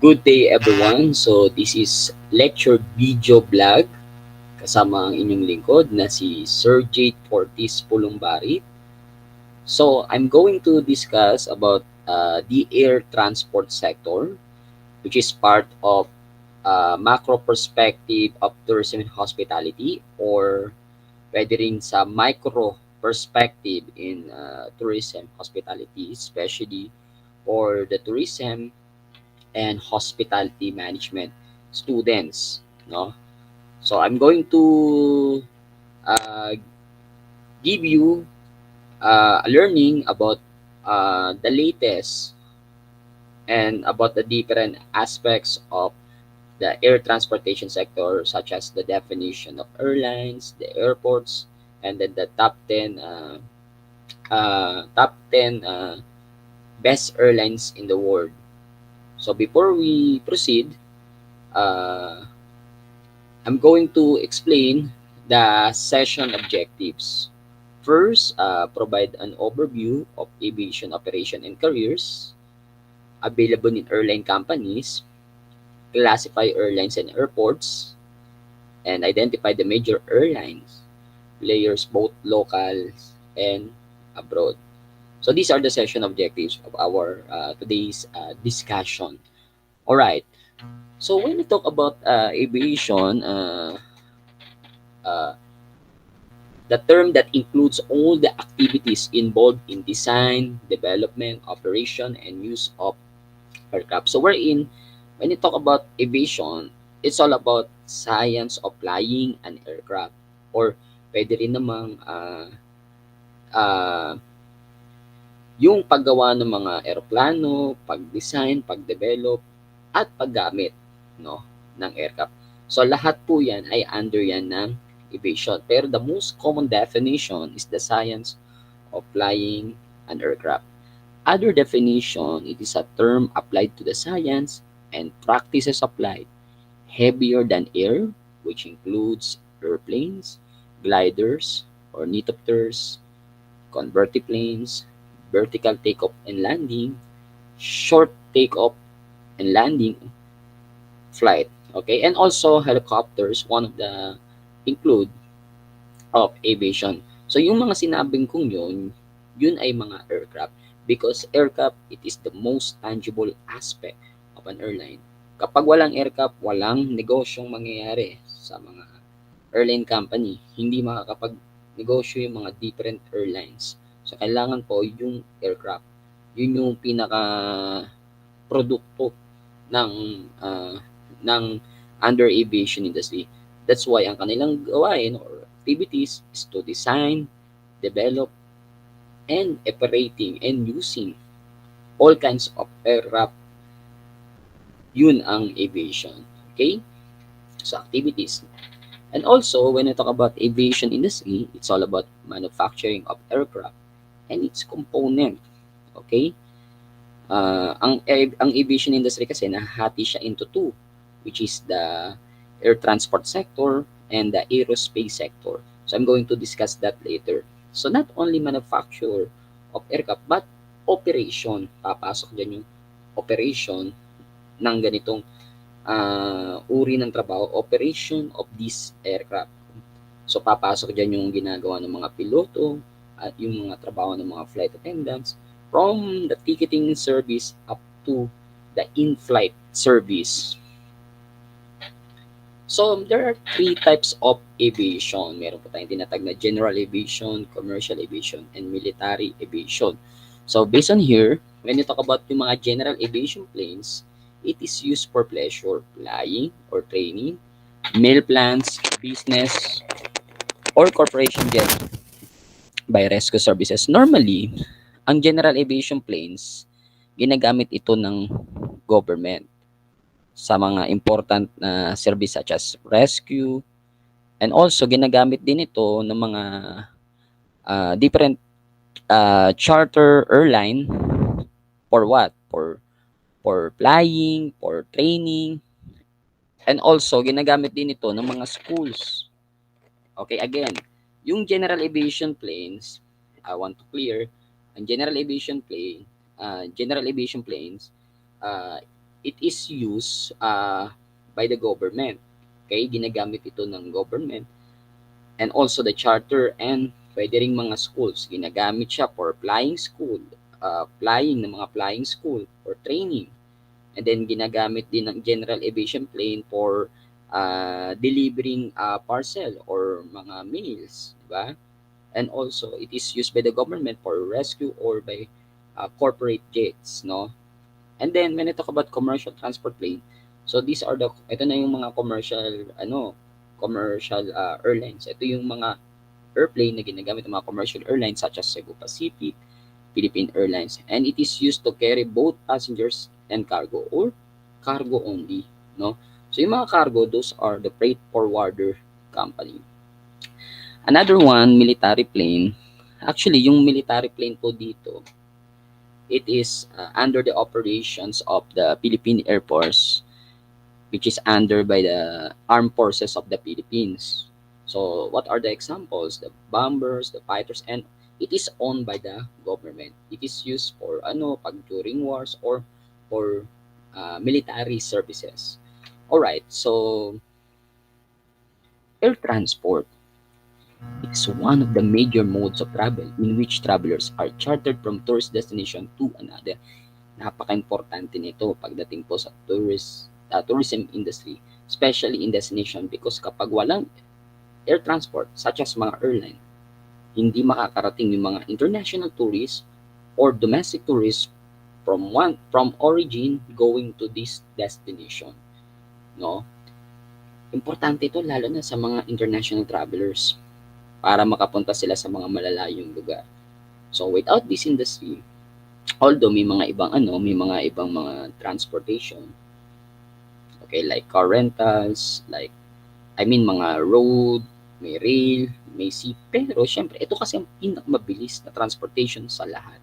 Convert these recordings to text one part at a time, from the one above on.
Good day everyone. So this is lecture video vlog kasama ang inyong lingkod na si Sir Jade Fortis Pulumbarit. So I'm going to discuss about the air transport sector, which is part of macro perspective of tourism and hospitality, or pwede rin sa micro perspective in tourism hospitality, especially for the tourism and hospitality management students, no? So I'm going to uh, give you a learning about the latest and about the different aspects of the air transportation sector, such as the definition of airlines, the airports, and then the top 10 best airlines in the world. So before we proceed, uh, I'm going to explain the session objectives. First, provide an overview of aviation operation and careers available in airline companies, classify airlines and airports, and identify the major airlines, players both local and abroad. So these are the session objectives of our today's discussion. All right. So when we talk about aviation, uh, the term that includes all the activities involved in design, development, operation, and use of aircraft. So wherein, when you talk about aviation, it's all about science of flying an aircraft. Or pwede rin namang uh, yung paggawa ng mga eroplano, pag-design, pag-develop, at paggamit, no, ng aircraft. So lahat po yan ay under yan ng aviation. Pero the most common definition is the science of flying an aircraft. Other definition, it is a term applied to the science and practices applied heavier than air, which includes airplanes, gliders, ornithopters, convertiplanes, vertical takeoff and landing, short takeoff and landing flight. Okay, and also helicopters, one of the include of aviation. So yung mga sinabing kong yun ay mga aircraft because aircraft, it is the most tangible aspect of an airline. Kapag walang aircraft, walang negosyong mangyayari sa mga airline company. Hindi makakapag-negosyo yung mga different airlines. So kailangan po yung aircraft. Yun yung pinaka produkto ng ng under aviation industry. That's why ang kanilang gawain or activities is to design, develop, and operating and using all kinds of aircraft. Yun ang aviation. Okay? So activities. And also, when we talk about aviation industry, it's all about manufacturing of aircraft and its component. Okay? Ang aviation industry kasi nahati siya into two, which is the air transport sector and the aerospace sector. So I'm going to discuss that later. So not only manufacture of aircraft but operation. Papasok dyan yung operation ng ganitong uri ng trabaho, operation of this aircraft. So papasok dyan yung ginagawa ng mga piloto at yung mga trabaho ng mga flight attendants, from the ticketing service up to the in-flight service. So, there are three types of aviation. Meron po tayong tinatag na general aviation, commercial aviation, and military aviation. So, based on here, when you talk about yung mga general aviation planes, it is used for pleasure, flying or training, meal plans, business, or corporation jet by rescue services. Normally, ang general aviation planes, ginagamit ito ng government sa mga important na service such as rescue, and also ginagamit din ito ng mga different charter airline for what? For flying, for training, and also ginagamit din ito ng mga schools. Okay, again, yung general aviation planes, I want to clear, ang general aviation planes, uh, it is used by the government. Okay, ginagamit ito ng government and also the charter and pwede ring mga schools. Ginagamit siya for flying school, flying ng mga flying school or training. And then ginagamit din ng general aviation plane for delivering parcel or mga meals, di ba? And also it is used by the government for rescue or by corporate jets, no? And then when I talk about commercial transport plane, so these are ito na yung mga commercial airlines. Ito yung mga airplane na ginagamit ng mga commercial airlines such as Cebu Pacific, Philippine Airlines, and it is used to carry both passengers and cargo or cargo only, no? So yung mga cargo, those are the freight forwarder company. Another one, military plane. Actually, yung military plane po dito, it is under the operations of the Philippine Air Force, which is under by the Armed Forces of the Philippines. So what are the examples? The bombers, the fighters, and it is owned by the government. It is used for pag during wars or for military services. All right, so air transport is one of the major modes of travel in which travelers are chartered from tourist destination to another. Napaka-importante nito pagdating po sa tourism industry, especially in destination because kapag walang air transport such as mga airline, hindi makakarating yung mga international tourists or domestic tourists from origin going to this destination, no? Importante ito lalo na sa mga international travelers para makapunta sila sa mga malalayong lugar. So without this industry, although may mga ibang mga transportation, okay, like car rentals, like mga road, may rail, may sea, pero syempre ito kasi ang pinakamabilis na transportation sa lahat.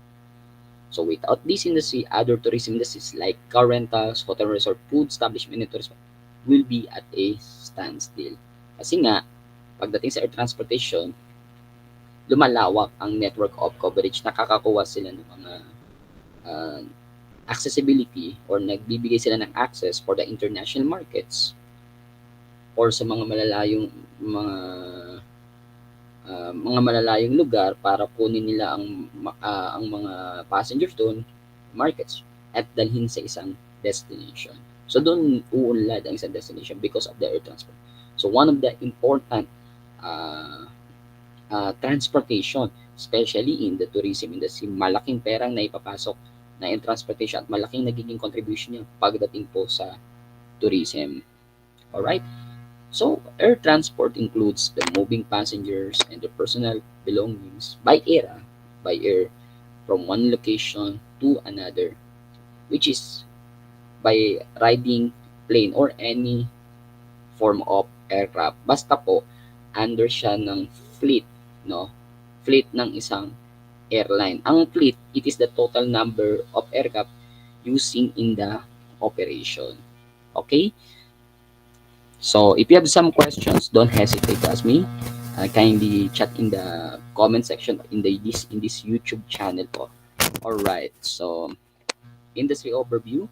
So without this industry, other tourism industries like car rentals, hotel resort, food establishment, and tourism will be at a standstill. Kasi nga, pagdating sa air transportation, lumalawak ang network of coverage. Nakakakuha sila ng mga uh, accessibility or nagbibigay sila ng access for the international markets or sa mga malalayong lugar para kunin nila ang mga passengers doon, markets, at dalhin sa isang destination. So doon uunlad ang isang destination because of the air transport. So one of the important transportation, especially in the tourism industry, malaking perang na ipapasok na in transportation at malaking nagiging contribution niya pagdating po sa tourism. Alright? So, air transport includes the moving passengers and the personal belongings by air from one location to another, which is by riding plane or any form of aircraft. Basta po, under siya ng fleet, no? Fleet ng isang airline. Ang fleet, it is the total number of aircraft using in the operation. Okay? So, if you have some questions, don't hesitate to ask me. Kindly chat in the comment section in this YouTube channel po. Alright, so industry overview,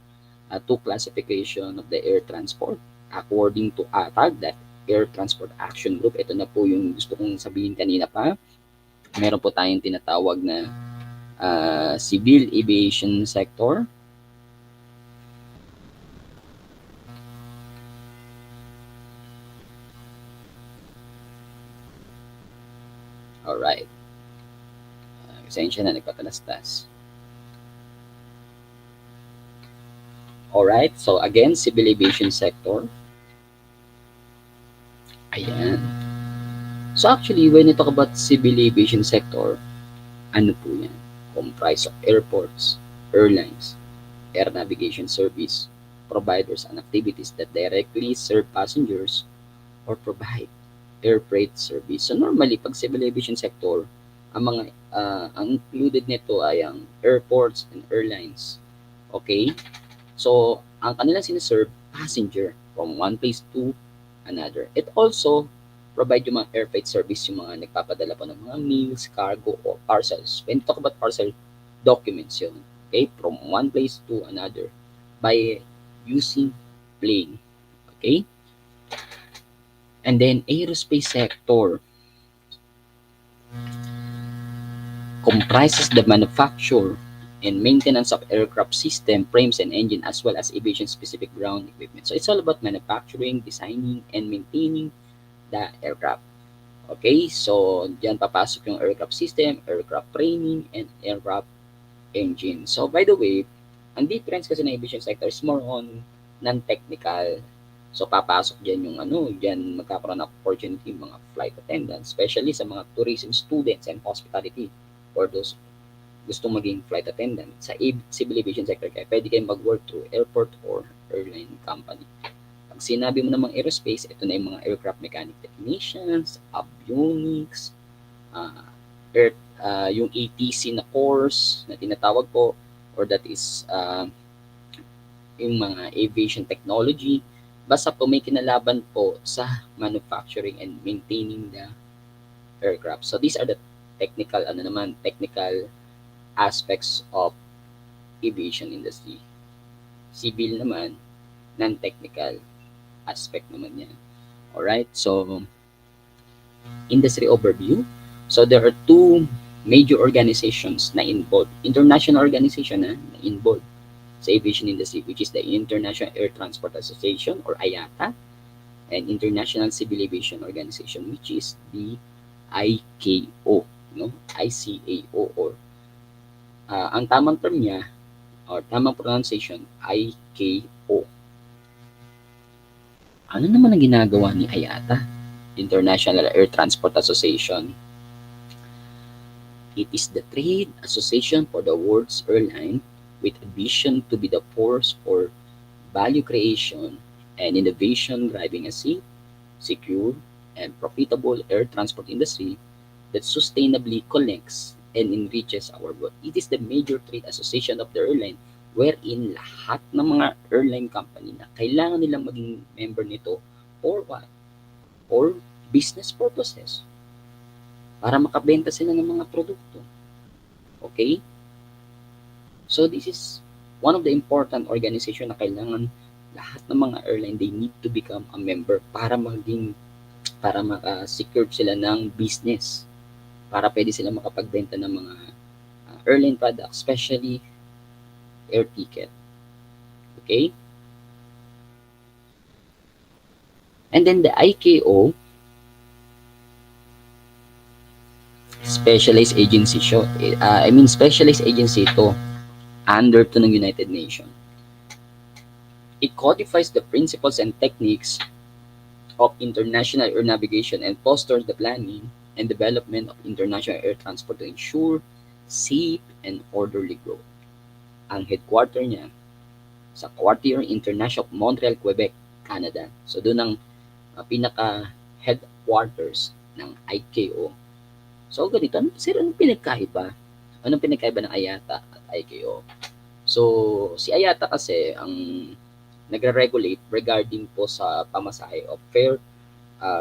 two classification of the air transport according to ATAG, that Air Transport Action Group. Ito na po yung gusto kong sabihin kanina pa. Meron po tayong tinatawag na civil aviation sector. Alright. Pasensya na, nagpatalastas. Alright, so again, civil aviation sector. Ayan. So actually, when you talk about civil aviation sector, ano po yan? Comprised of airports, airlines, air navigation service, providers and activities that directly serve passengers or provide air freight service. So normally, pag civil aviation sector, ang included nito ay ang airports and airlines. Okay? So, ang kanilang sinaserve, passenger from one place to another. It also provide yung mga air freight service, yung mga nagpapadala po ng mga meals, cargo, or parcels. When you talk about parcel, documents yun. Okay? From one place to another by using plane. Okay? And then aerospace sector comprises the manufacture and maintenance of aircraft system, frames, and engine, as well as aviation-specific ground equipment. So it's all about manufacturing, designing, and maintaining the aircraft. Okay, so diyan papasok yung aircraft system, aircraft training, and aircraft engine. So by the way, ang difference kasi ng aviation sector is more on non-technical. So papasok diyan yung diyan magkakaroon ng opportunity yung mga flight attendants, especially sa mga tourism students and hospitality for those gustong maging flight attendant sa civil aviation sector kaya pwede kayong mag-work through airport or airline company. Pag sinabi mo namang aerospace, ito na yung mga aircraft mechanic technicians, avionics, yung ATC na course na tinatawag po or that is yung mga aviation technology. Basta po may kinalaban po sa manufacturing and maintaining the aircraft. So these are the technical aspects of aviation industry. Civil naman, non-technical aspect naman yan. Alright, so industry overview. So there are two major organizations na involved. International organization na involved sa aviation industry, which is the International Air Transport Association or IATA and International Civil Aviation Organization, which is the ICAO, no? ICAO or ang tamang term niya or tamang pronunciation, ICAO. Ano naman ang ginagawa ni IATA, International Air Transport Association? It is the trade association for the world's airline with a vision to be the force for value creation and innovation driving a safe, secure, and profitable air transport industry that sustainably connects and enriches our world. It is the major trade association of the airline wherein lahat ng mga airline company na kailangan nilang maging member nito for what? For business purposes. Para makabenta sila ng mga produkto. Okay? So this is one of the important organization na kailangan lahat ng mga airline, they need to become a member para maka-secure sila ng business. Para pwede sila makapagbenta ng mga airline products, especially air ticket. Okay? And then the ICAO, specialized agency specialized agency ito under to ng United Nations. It codifies the principles and techniques of international air navigation and fosters the planning and development of international air transport to ensure safe and orderly growth. Ang headquarter niya sa Quartier International of Montreal, Quebec, Canada. So doon ang pinaka-headquarters ng ICAO. So ganito, anong pinagkaiba? Anong pinagkaiba ng IATA at ICAO? So si IATA kasi ang nagre-regulate regarding po sa pamasahe of fare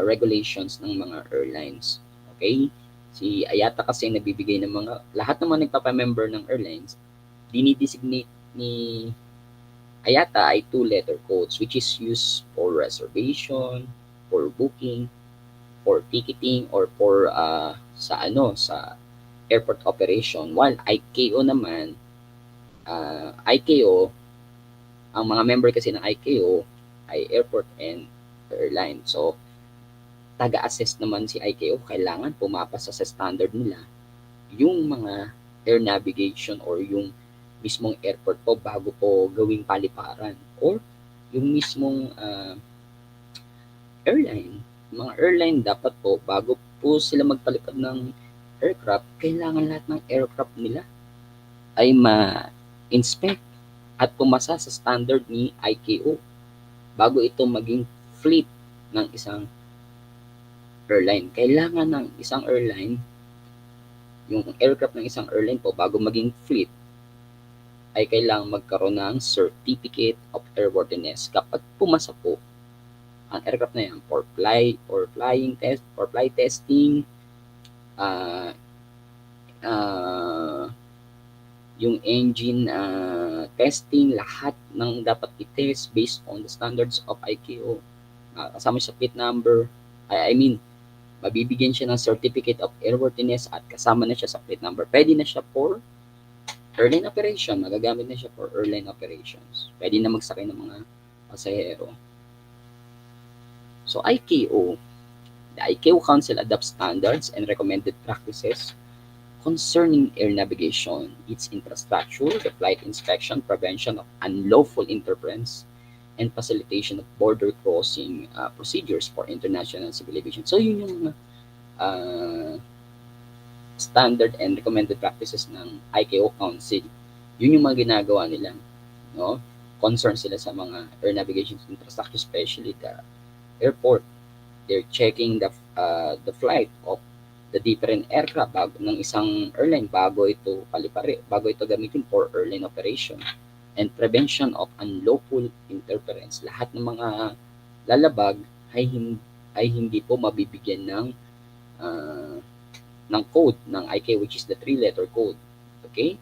regulations ng mga airlines. Okay? Si IATA kasi nagbibigay ng mga, lahat naman nagpapamember ng airlines, dinidesignate ni IATA ay 2-letter codes which is used for reservation, for booking, for ticketing, or for sa airport operation. While ICAO naman, ICAO, ang mga member kasi ng ICAO ay airport and airline. So, taga-assess naman si ICAO, kailangan pumapasa sa standard nila yung mga air navigation or yung mismong airport po bago po gawing paliparan or yung mismong airline. Mga airline dapat po bago po sila magpalipad ng aircraft, kailangan lahat ng aircraft nila ay ma-inspect at pumasa sa standard ni ICAO bago ito maging fleet ng isang airline. Kailangan ng isang airline, yung aircraft ng isang airline po bago maging fleet ay kailangan magkaroon ng certificate of airworthiness kapag pumasa po ang aircraft na yan for flying test, for flight testing, yung engine testing, lahat ng dapat i-test based on the standards of ICAO. Kasama siya sa plate number. I mean, mabibigyan siya ng certificate of airworthiness at kasama na siya sa plate number. Pwede na siya for airline operation. Magagamit na siya for airline operations. Pwede na magsakay ng mga pasahero. So, ICAO. The ICAO Council adopts standards and recommended practices concerning air navigation, its infrastructure, the flight inspection, prevention of unlawful interference, and facilitation of border crossing procedures for international civil aviation. So, yun yung standard and recommended practices ng ICAO Council. Yun yung mga ginagawa nila. No? Concerned sila sa mga air navigation infrastructure, especially the airport. They're checking the flight of the different aircraft ng isang airline bago ito gamitin for airline operation and prevention of unlawful interference. Lahat ng mga lalabag ay hindi po mabibigyan ng code ng ICAO, which is the 3-letter code. Okay?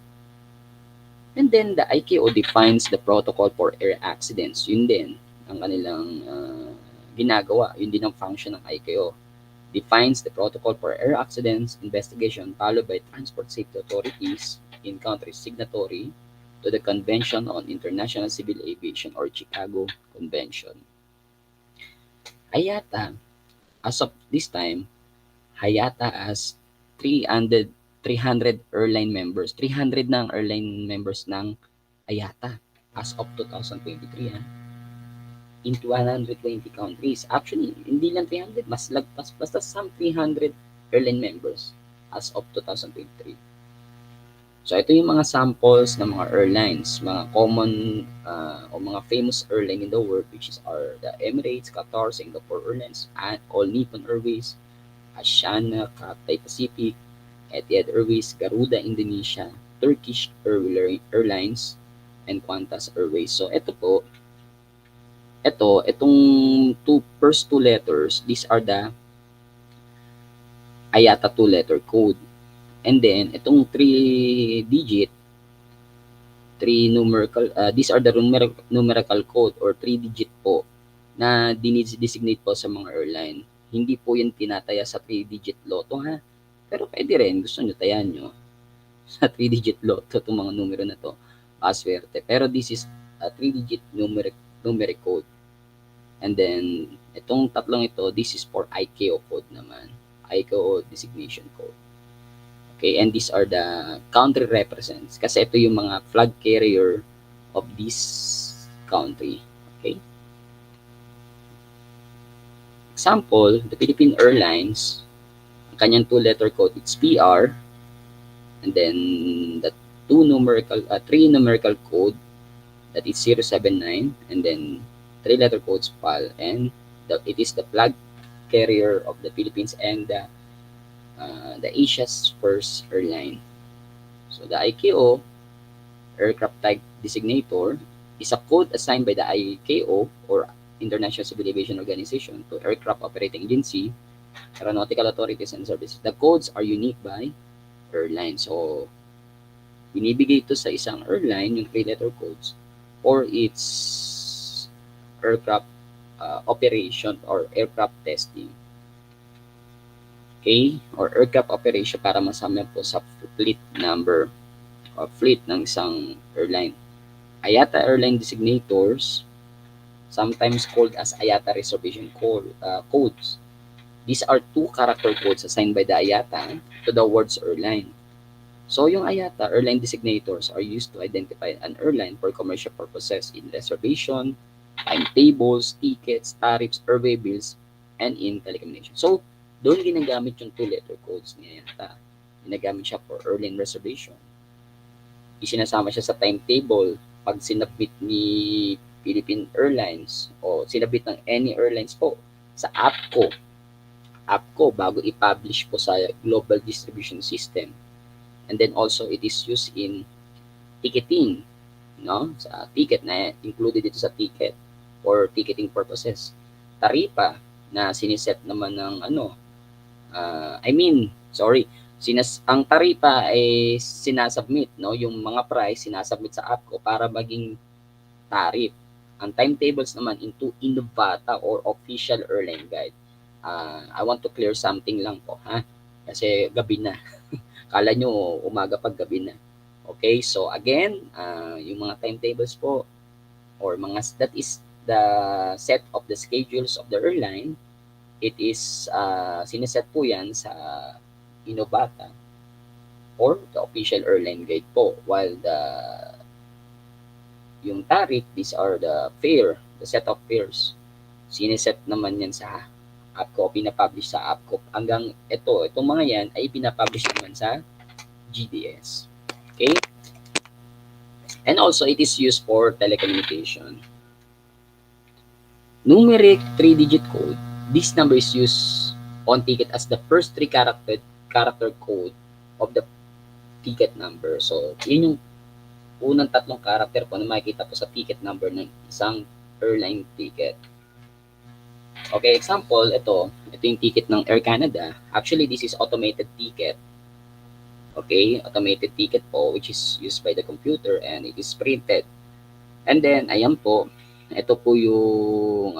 And then the ICAO defines the protocol for air accidents. Yun din ang kanilang ginagawa. Yun din ang function ng ICAO. Defines the protocol for air accidents investigation followed by transport safety authorities in countries signatory to the Convention on International Civil Aviation or Chicago Convention. IATA, as of this time, IATA has 300 airline members. 300 na ang airline members ng IATA as of 2023. In 120 countries. Actually, hindi lang 300, mas lagpas, basta some 300 airline members as of 2023. So, ito yung mga samples ng mga airlines, mga common o mga famous airline in the world, which are the Emirates, Qatar, Singapore Airlines, and All Nippon Airways, Asiana, Cathay Pacific, Etihad Airways, Garuda Indonesia, Turkish Airlines, and Qantas Airways. So, itong first two letters, these are the IATA 2-letter code. And then, itong 3-digit, these are the numerical code or 3-digit po na dinidesignate po sa mga airline. Hindi po yan tinataya sa 3-digit lotto ha. Pero pwede rin, gusto nyo tayan nyo sa 3-digit lotto itong mga numero na to. Paswerte. Pero this is a 3-digit numeric code. And then, itong tatlong ito, this is for ICAO code naman. ICAO designation code. Okay, and these are the country represents. Kasi ito yung mga flag carrier of this country. Okay. Example, the Philippine Airlines, ang kanyang 2-letter code, it's PR. And then, the 3 numerical code, that is 079. And then, 3-letter codes PAL, and it is the flag carrier of the Philippines and the Asia's first airline. So the ICAO aircraft type designator is a code assigned by the ICAO or International Civil Aviation Organization to aircraft operating agency, aeronautical authorities and services. The codes are unique by airline. So binibigay ito sa isang airline yung 3-letter codes or its aircraft operation or aircraft testing. Okay? Or aircraft operation para masama po sa fleet number or fleet ng isang airline. IATA airline designators, sometimes called as IATA reservation codes. These are 2-character codes assigned by the IATA to the words airline. So, yung IATA airline designators are used to identify an airline for commercial purposes in reservation, timetables, tickets, tariffs, airway bills, and in telecommunication. So, doon ginagamit yung 2-letter codes ni IATA. Ginagamit siya for airline reservation. Isinasama siya sa timetable pag sinabit ni Philippine Airlines o sinabit ng any airlines po sa app ko bago i-publish po sa global distribution system. And then also, it is used in ticketing, no? Sa ticket na included dito sa ticket or ticketing purposes. Taripa na siniset naman ng Ang taripa ay sinasubmit, no? Yung mga price sinasubmit sa APCO para maging tarif. Ang timetables naman into Innovata or official airline guide. I want to clear something lang po, ha? Kasi gabi na. Kala nyo umaga pag gabi na. Okay, so again, yung mga timetables po or that is the set of the schedules of the airline. It is sineset po yan sa Innovata or the official airline guide po, while yung tariff, these are the set of fares. Sineset naman yan sa APCO, pinapublish sa APCO. Hanggang itong mga yan ay pinapublish naman sa GDS. Okay? And also, it is used for telecommunication. Numeric 3-digit code. This number is used on ticket as the first 3 character code of the ticket number. So, yun yung unang 3 character po na makikita po sa ticket number ng isang airline ticket. Okay, example, ito yung ticket ng Air Canada. Actually, this is automated ticket. Okay, automated ticket po, which is used by the computer and it is printed. And then, ayan po, ito po yung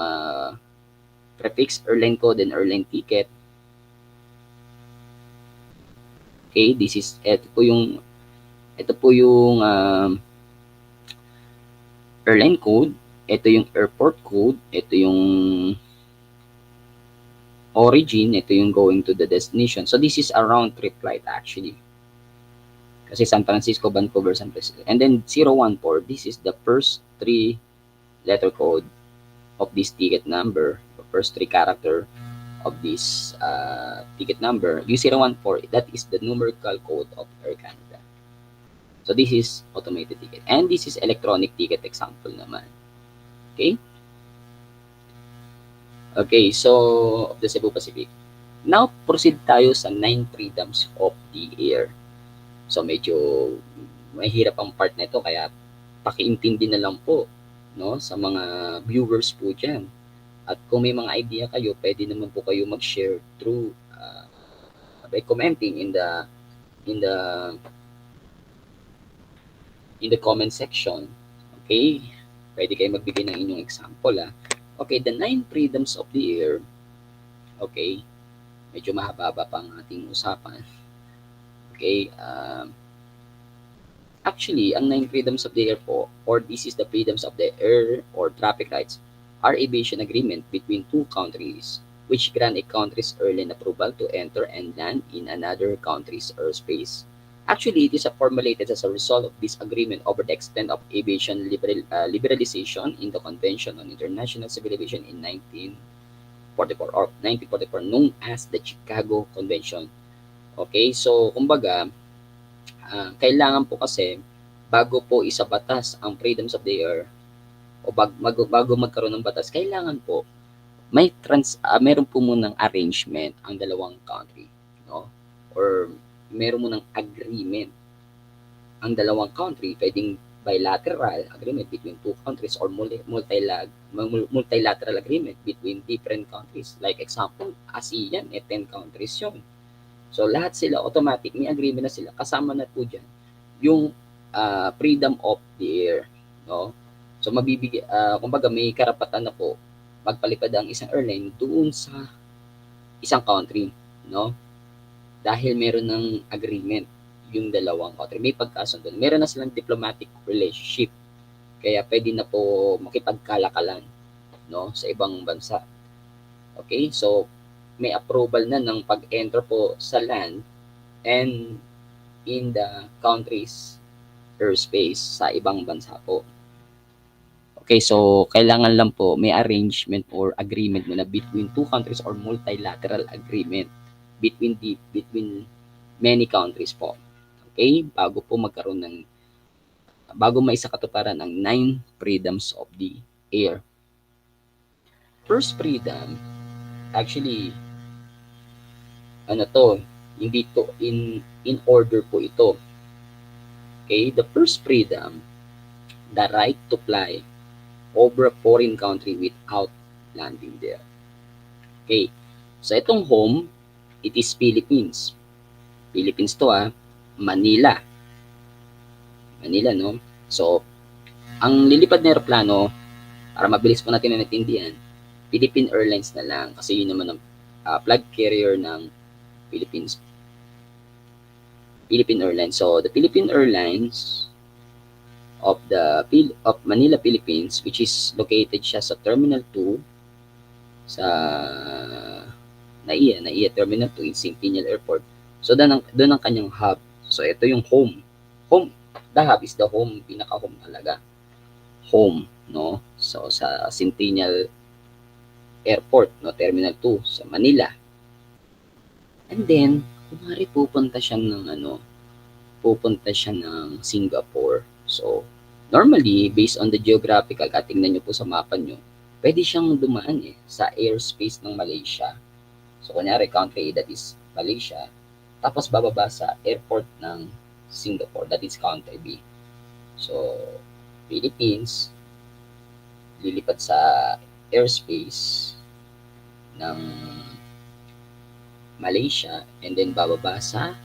prefix airline code and airline ticket. Okay, ito po yung airline code, ito yung airport code, ito yung origin, ito yung going to the destination. So this is a round trip flight actually. Kasi San Francisco, Vancouver, San Francisco. And then 014, this is the first 3 letter code of this ticket number, the first 3 character of this ticket number. Yung 014, that is the numerical code of Air Canada. So this is automated ticket. And this is electronic ticket example naman. Okay? Okay, so of the Cebu Pacific. Now, proceed tayo sa 9 freedoms of the air. So medyo mahirap ang part nito kaya pakiintindi na lang po, no, sa mga viewers po diyan. At kung may mga idea kayo, pwede naman po kayo mag-share through by commenting in the comment section. Okay? Pwede kayo magbigay ng inyong example, ha. Okay, the 9 freedoms of the air. Okay? Medyo mahaba pa ang ating usapan. Okay, actually, ang 9 freedoms of the air po, or this is the freedoms of the air or traffic rights, are aviation agreement between 2 countries which grant a country's airline approval to enter and land in another country's airspace. Actually, it is formulated as a result of this agreement over the extent of aviation liberalization in the Convention on International Civil Aviation in 1944, known as the Chicago Convention. Okay, so kumbaga, kailangan po kasi bago po isabatas ang freedoms of the air o bago magkaroon ng batas, kailangan po meron po munang arrangement ang dalawang country, no? Or meron munang agreement ang dalawang country, pwedeng bilateral agreement between 2 countries or multilateral agreement between different countries. Like example, ASEAN, 10 countries yun. So, lahat sila, automatic, may agreement na sila. Kasama na po dyan yung freedom of the air. No? So, kumbaga, may karapatan na po magpalipad ang isang airline doon sa isang country. No? Dahil meron ng agreement yung dalawang country. May pagkasundo. Meron na silang diplomatic relationship. Kaya pwede na po makipagkalakalan, no, sa ibang bansa. Okay? So, may approval na ng pag-enter po sa land and in the country's airspace sa ibang bansa po. Okay, so kailangan lang po may arrangement or agreement muna between 2 countries or multilateral agreement between many countries po. Okay, bago maisakatuparan ang 9 freedoms of the air. First freedom, actually, hindi to in order po ito. Okay, the first freedom, the right to fly over a foreign country without landing there. Okay, so itong home, it is Philippines. Philippines to Manila. Manila, no? So, ang lilipad na aeroplano, para mabilis po natin na natindihan, Philippine Airlines na lang kasi yun naman ang flag carrier ng Philippines. Philippine Airlines. So, the Philippine Airlines of Manila, Philippines, which is located siya sa Terminal 2 sa NAIA Terminal 2 in Centennial Airport. So, doon ang kanyang hub. So, ito yung home. The hub is the home, pinaka-home talaga. Home, no? So, sa Centennial Airport, no? Terminal 2 sa Manila. And then, kumari pupunta siya ng Singapore. So, normally, based on the geographical, tingnan nyo po sa mapa nyo, pwede siyang dumaan sa airspace ng Malaysia. So, kunyari, country A, that is Malaysia. Tapos, bababa sa airport ng Singapore, that is country B. So, Philippines, lilipad sa airspace ng Malaysia, and then bababa sa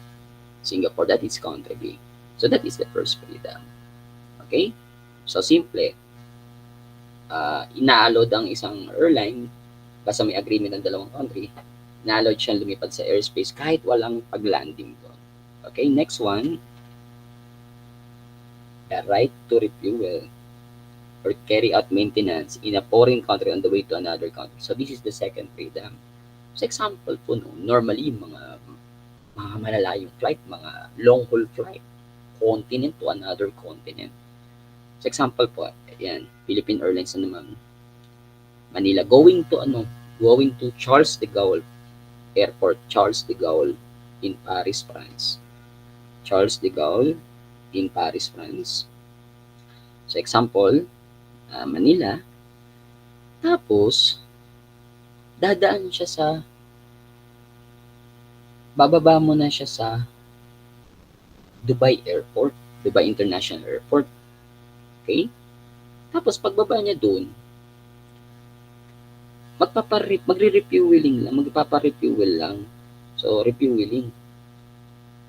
Singapore, that is country B. So, that is the first freedom. Okay? So, simple. Ina-allowed ang isang airline, basta may agreement ng dalawang country, ina-allowed siyang lumipad sa airspace kahit walang pag-landing doon. Okay? Next one, the right to refuel or carry out maintenance in a foreign country on the way to another country. So, this is the second freedom. So, example po, no, normally, mga malalayong flight, mga long-haul flight, continent to another continent. So, example po, ayan, Philippine Airlines na naman, Manila, going to Charles de Gaulle Airport, Charles de Gaulle in Paris, France. Charles de Gaulle in Paris, France. So, example, Manila. Tapos, dadaan siya bababa mo na siya sa Dubai Airport, Dubai International Airport. Okay? Tapos, pagbaba niya doon, magre-refueling lang. So, refueling.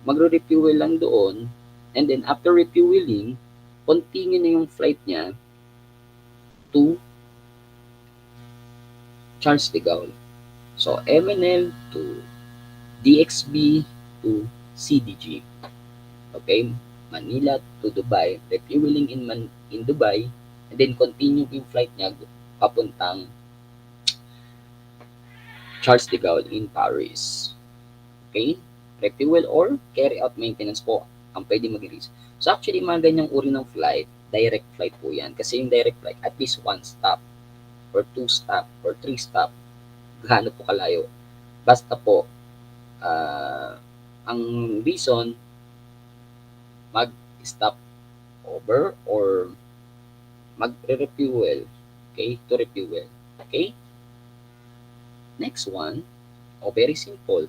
Magre-refuel lang doon, and then after refueling, continue na yung flight niya to Charles de Gaulle. So, MNL to DXB to CDG. Okay? Manila to Dubai, refueling in Dubai, and then continue yung flight niya papuntang Charles de Gaulle in Paris. Okay? Refuel or carry out maintenance po ang pwede mag-release. So actually, mga ganyang uri ng flight, direct flight po yan. Kasi yung direct flight, at least 1 stop, or 2 stop, or 3 stop, gaano po kalayo. Basta po, ang reason, mag-stop over or mag-refuel. Okay? To refuel. Okay? Next one, very simple.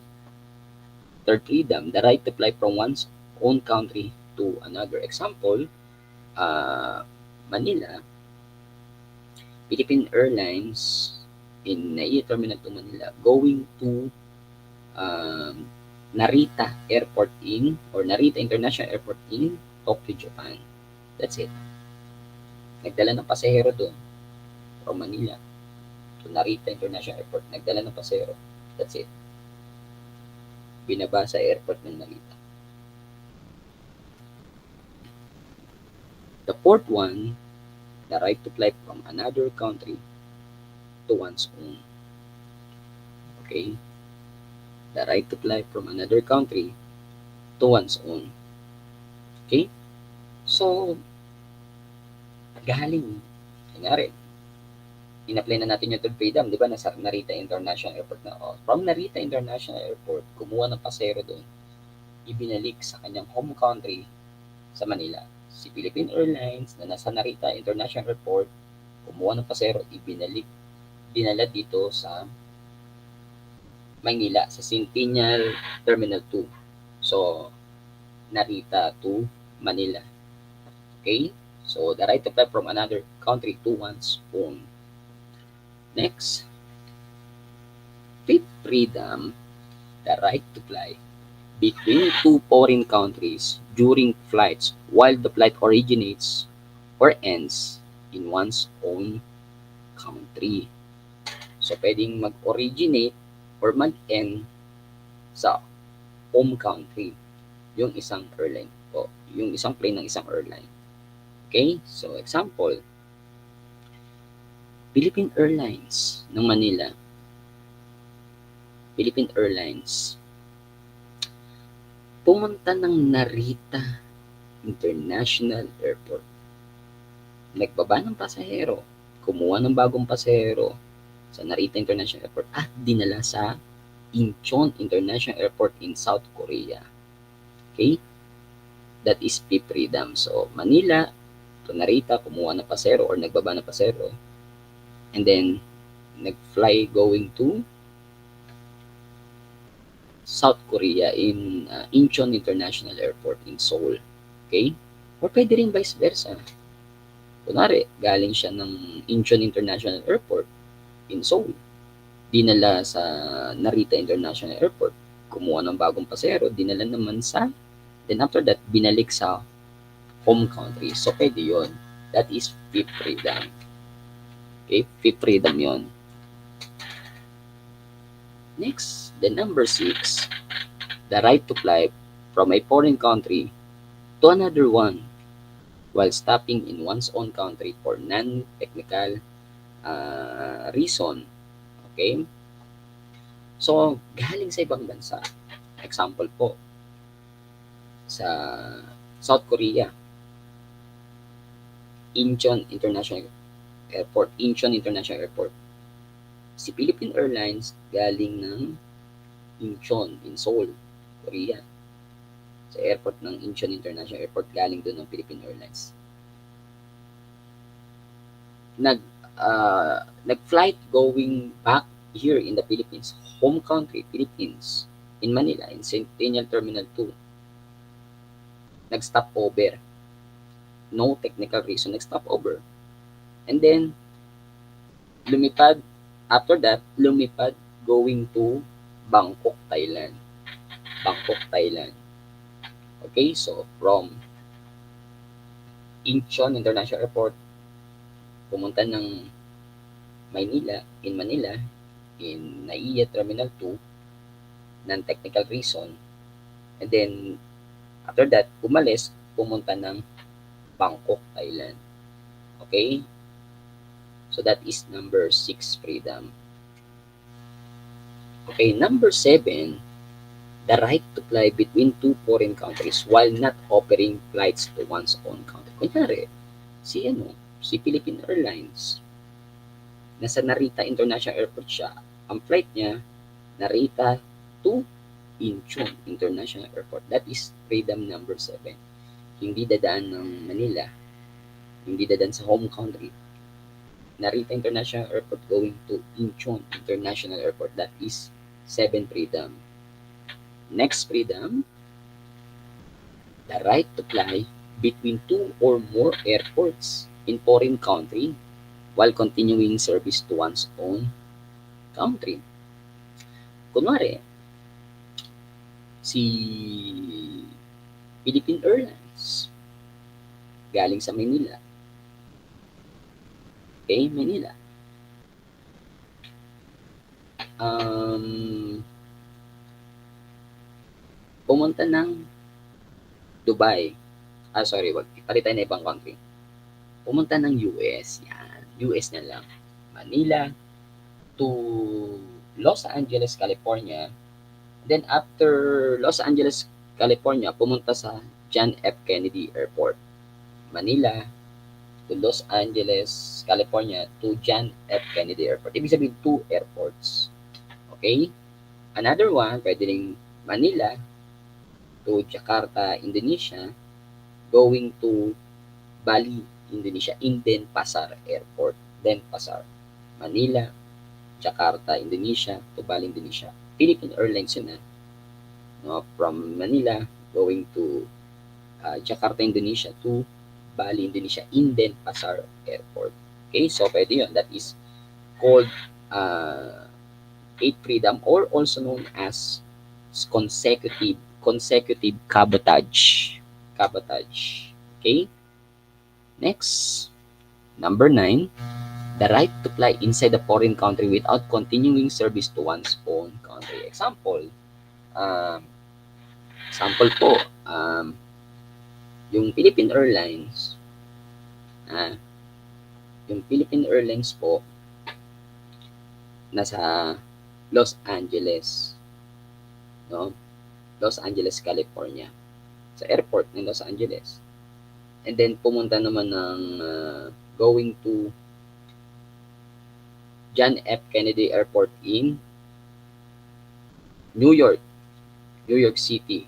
Third freedom, the right to fly from one's own country to another. Example, Manila, Philippine Airlines in NAIA Terminal 2 Manila going to Narita Airport or Narita International Airport in Tokyo, Japan. That's it. Nagdala ng pasahero doon from Manila to Narita International Airport. Nagdala ng pasahero. That's it. Binaba sa airport ng Narita. The fourth one, the right to fly from another country to one's own. Okay? The right to fly from another country to one's own. Okay? So, galing. Kanyari, in-apply na natin yung third freedom, di ba? Nasa Narita International Airport na. From Narita International Airport, kumuha ng pasero doon, ibinalik sa kanyang home country sa Manila. Si Philippine Airlines na nasa Narita International Airport, kumuha ng pasero, dinala dito sa Manila, sa Centennial Terminal 2. So, Narita to Manila. Okay? So, the right to fly from another country to one's own. Next, fifth freedom, the right to fly between two foreign countries during flights while the flight originates or ends in one's own country. So, pwedeng mag-originate or mag-end sa home country yung isang airline o yung isang plane ng isang airline. Okay? So, example, Philippine Airlines ng Manila. Philippine Airlines. Pumunta ng Narita International Airport. Nagbaba ng pasahero. Kumuha ng bagong pasahero sa Narita International Airport at dinala sa Incheon International Airport in South Korea. Okay? That is fifth freedom. So, Manila to Narita, kumuha ng pasahero or nagbaba ng pasahero. And then, nag-fly going to South Korea in Incheon International Airport in Seoul. Okay? Or pwede rin vice versa. Kunwari, galing siya ng Incheon International Airport in Seoul. Dinala sa Narita International Airport. Kumuha ng bagong pasahero, dinala naman sa, then after that, binalik sa home country. So, pwede yun. That is fifth freedom. Okay? Fifth freedom yun. Next, the number 6, the right to fly from a foreign country to another one while stopping in one's own country for non-technical reason. Okay? So, galing sa ibang bansa. Example po, sa South Korea, Incheon International Airport. Si Philippine Airlines galing ng Incheon in Seoul, Korea. Sa airport ng Incheon International Airport, galing doon ng Philippine Airlines. Nag-flight going back here in the Philippines, home country, Philippines, in Manila, in Centennial Terminal 2. Nag-stop over. No technical reason, nag-stop over. And then, lumipad, after that, lumipad going to Bangkok, Thailand. Okay, so from Incheon International Airport, pumunta ng Manila, in NAIA Terminal 2, non-technical reason. And then, after that, umalis, pumunta ng Bangkok, Thailand. Okay? So, that is number 6 freedom. Okay, number 7, the right to fly between two foreign countries while not offering flights to one's own country. Kunyari, si Philippine Airlines, nasa Narita International Airport siya. Ang flight niya, Narita to Incheon International Airport. That is freedom number 7. Hindi dadaan ng Manila, hindi dadaan sa home country. Narita International Airport going to Incheon International Airport. That is 7 freedom. Next freedom, the right to fly between two or more airports in foreign country while continuing service to one's own country. Kunwari, si Philippine Airlines galing sa Manila. Okay, Manila. Pumunta ng Dubai. Palitan na ibang country. Pumunta ng US. Yan, US na lang. Manila to Los Angeles, California. Then after Los Angeles, California, pumunta sa John F. Kennedy Airport. Manila to Los Angeles, California to John F. Kennedy Airport. Ibig sabihin, 2 airports. Okay? Another one, pwede rin Manila to Jakarta, Indonesia, going to Bali, Indonesia, in Denpasar Airport. Denpasar, Manila, Jakarta, Indonesia to Bali, Indonesia. Philippine Airlines yun from Manila going to Jakarta, Indonesia to Bali, Indonesia in Denpasar Airport. Okay, so pwede yun. That is called 8 freedom or also known as consecutive consecutive cabotage. Cabotage. Okay? Next, number 9, the right to fly inside a foreign country without continuing service to one's own country. Um, example po, yung Philippine Airlines, ah, yung Philippine Airlines po, nasa Los Angeles, no? Los Angeles, California. Sa airport ng Los Angeles. And then pumunta naman ng going to John F. Kennedy Airport in New York, New York City.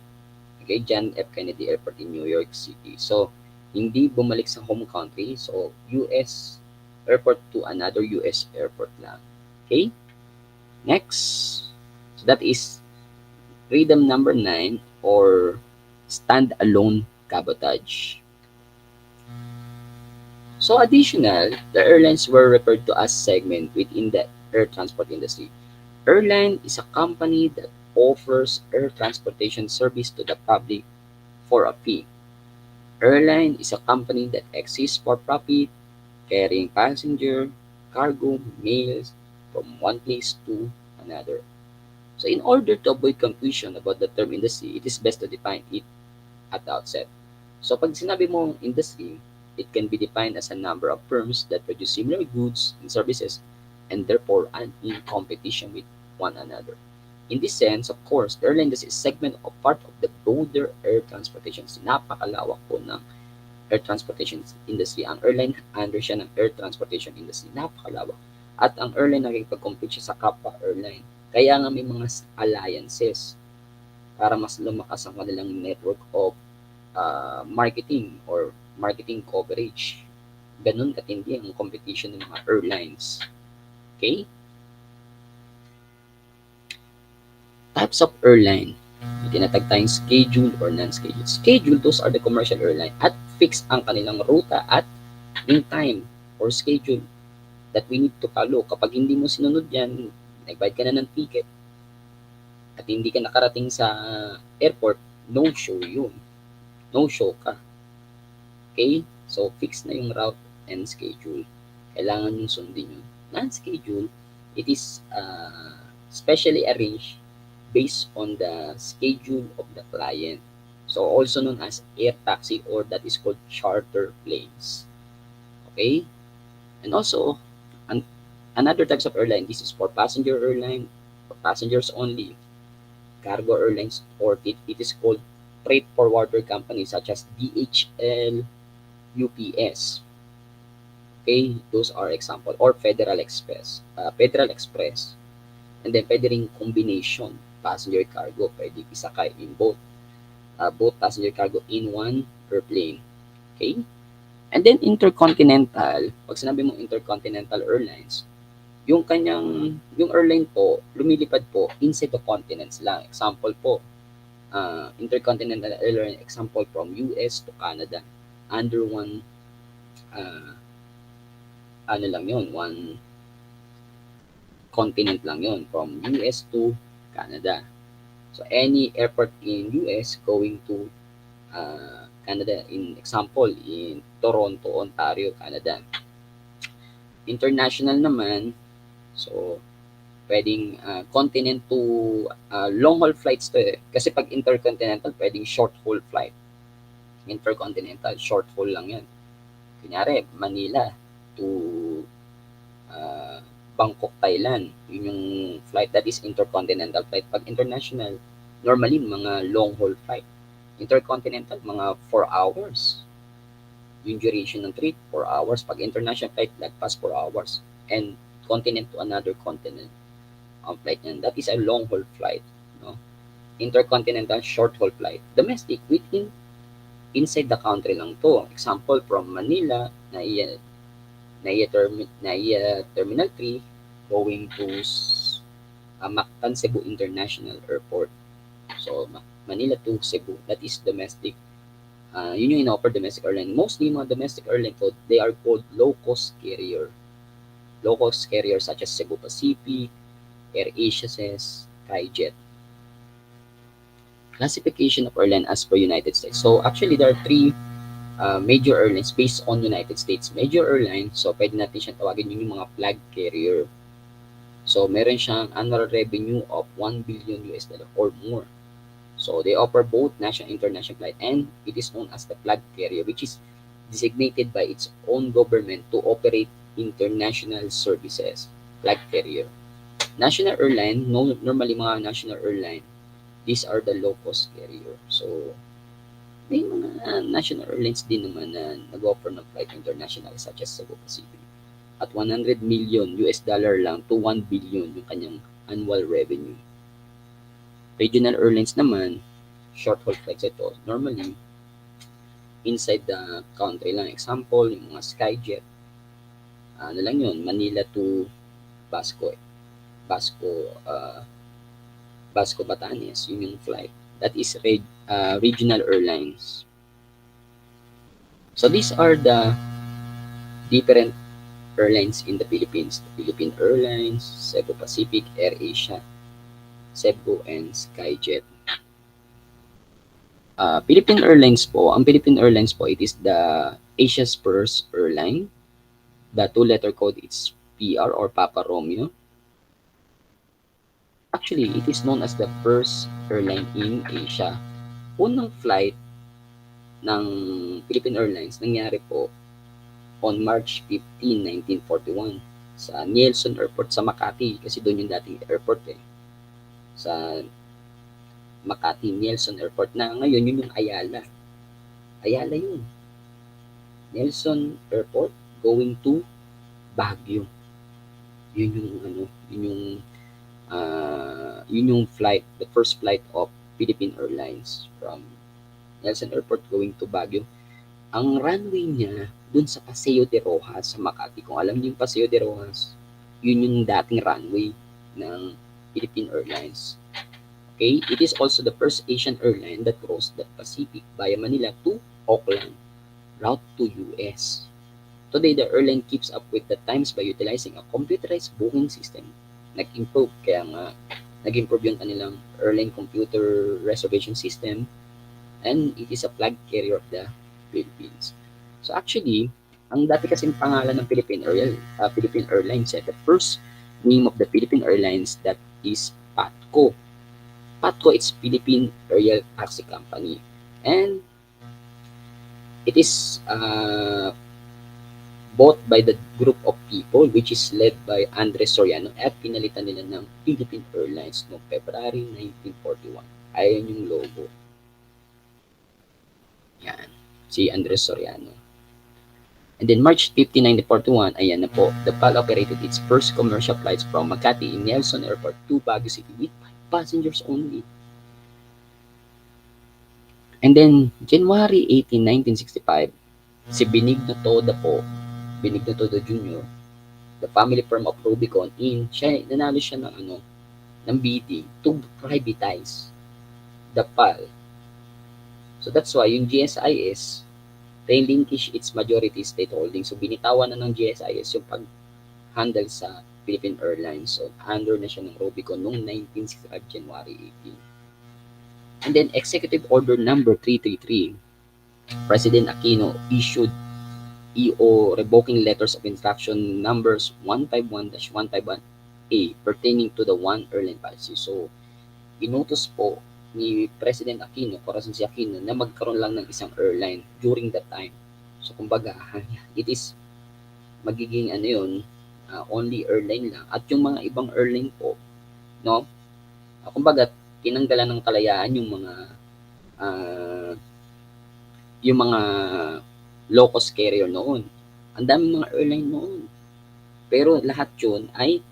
Okay, John F. Kennedy Airport in New York City. So, hindi bumalik sa home country. So, US airport to another US airport lang. Okay? Next. So, that is freedom number 9 or stand-alone cabotage. So additional, the airlines were referred to as segment within the air transport industry. Airline is a company that offers air transportation service to the public for a fee. Airline is a company that exists for profit, carrying passenger, cargo, mails from one place to another. So in order to avoid confusion about the term industry, it is best to define it at the outset. So pag sinabi mong industry, it can be defined as a number of firms that produce similar goods and services and therefore are in competition with one another. In this sense, of course, the airline industry is a segment of part of the broader air transportation. Napakalawak po ng air transportation industry. Ang airline under siya ng air transportation industry. Napakalawak. At ang airline nakikipag-compete siya sa kapwa airline. Kaya nga may mga alliances para mas lumakas ang kanilang network of marketing or marketing coverage. Ganun katindi ang competition ng mga airlines. Okay? Types of airline. May tinatag tayong scheduled or non-scheduled. Scheduled, those are the commercial airline at fixed ang kanilang ruta at in time or schedule that we need to follow. Kapag hindi mo sinunod yan, nagbayad ka na ng ticket at hindi ka nakarating sa airport, no show yun. No show ka. Okay? So, fixed na yung route and schedule. Kailangan yung sundin yun. Non-schedule, it is specially arranged based on the schedule of the client. So, also known as air taxi or that is called charter planes. Okay? And also, another types of airline, this is for passenger airline, for passengers only. Cargo airlines, or it is called freight forwarder companies such as DHL, UPS. Okay, those are example. Or Federal Express. And then pwede rin combination, passenger cargo. Pwede isakay in both passenger cargo in one airplane. Okay? And then intercontinental. Pag sinabi mo intercontinental airlines, yung airline po, lumilipad po inside the continents lang. Example po, intercontinental airline, example from US to Canada. Under one one continent lang yun, from US to Canada. So, any airport in US going to Canada, in example, in Toronto, Ontario, Canada. International naman, so, pwedeng continent to long-haul flights to eh. Kasi pag intercontinental, pwedeng short-haul flight. Intercontinental, short-haul lang yan. Kunyari, Manila to Bangkok, Thailand. Yun yung flight that is intercontinental flight. Pag international, normally mga long-haul flight. Intercontinental, mga 4 hours. Yung duration ng trip, 4 hours. Pag international flight, lagpas 4 hours. And continent to another continent. Ang flight niyan, that is a long-haul flight. No? Intercontinental, short-haul flight. Domestic, inside the country lang to. Example, from Manila, Terminal 3 going to Mactan, Cebu International Airport. So, Manila to Cebu, that is domestic. Yun yung in-offer domestic airline. Mostly mga domestic airline po, they are called low-cost carrier. Low-cost carrier such as Cebu Pacific, Air Asia, Skyjet. Classification of airline as per United States. So actually, there are three major airlines based on United States. Major airline, so pwede natin siyang tawagin yun yung mga flag carrier. So meron siyang annual revenue of 1 billion US dollar or more. So they offer both national and international flight, and it is known as the flag carrier, which is designated by its own government to operate international services. Flag carrier. National airline, no, normally mga national airline, these are the low-cost carrier. So may mga national airlines din naman na nag-offer ng flight international such as Cebu Pacific. At 100 million US dollar lang to 1 billion yung kanyang annual revenue. Regional airlines naman, short-haul flights ito, normally inside the country lang. Example, yung mga Skyjet, ano lang yun, Manila to Basco, Basco, Basco Batanes, yun yung flight. That is regional airlines. So these are the different airlines in the Philippines. The Philippine Airlines, Cebu Pacific, AirAsia, Cebu, and Skyjet. Philippine Airlines po, ang Philippine Airlines po, it is the Asia's first airline. The two-letter code is PR or Papa Romeo. Actually, it is known as the first airline in Asia. Unang flight ng Philippine Airlines nangyari po on March 15, 1941 sa Nielsen Airport sa Makati kasi doon yung dating airport sa Makati Nielsen Airport na ngayon yun yung Ayala. Ayala yun. Nielsen Airport going to Baguio. Yun yung yun yung flight, the first flight of Philippine Airlines from Nielsen Airport going to Baguio. Ang runway niya dun sa Paseo de Rojas sa Makati. Kung alam niyo yung Paseo de Rojas, yun yung dating runway ng Philippine Airlines. Okay, it is also the first Asian airline that crossed the Pacific via Manila to Auckland, route to US. Today, the airline keeps up with the times by utilizing a computerized booking system. Nag-improve, kaya nga nag-improve yung kanilang airline computer reservation system, and it is a flag carrier of the Philippines. So actually, ang dati kasing pangalan ng Philippine Airlines, the first name of the Philippine Airlines that is PATCO. PATCO is Philippine Aerial Taxi Company, and it is bought by the group of people which is led by Andres Soriano at pinalitan nila ng Philippine Airlines noong February 1941. Ayan yung logo. Yan, si Andres Soriano. And then March 15, 1941, ayan na po, the PAL operated its first commercial flights from Makati in Nielsen Airport to Baguio City with 5 passengers only. And then January 18, 1965, si Benigno Toda po, Benigno Toda Jr., the family firm of Rubicon nanalo siya ng bidding to privatize the PAL. So that's why yung GSIS relinquish its majority state holding. So binitawan na ng GSIS yung pag-handle sa Philippine Airlines. So under na siya ng Rubicon noong 1965 January 18. And then Executive Order number 333, President Aquino issued EO revoking letters of instruction numbers 151-151A pertaining to the One Airline Policy. So inutos po ni President Aquino, Corazon C. Aquino, na magkaroon lang ng isang airline during that time. So kumbaga, it is magiging only airline lang. At yung mga ibang airline po, no? Kumbaga, tinanggalan ng kalayaan yung mga low-cost carrier noon. Ang daming mga airline noon. Pero lahat yun ay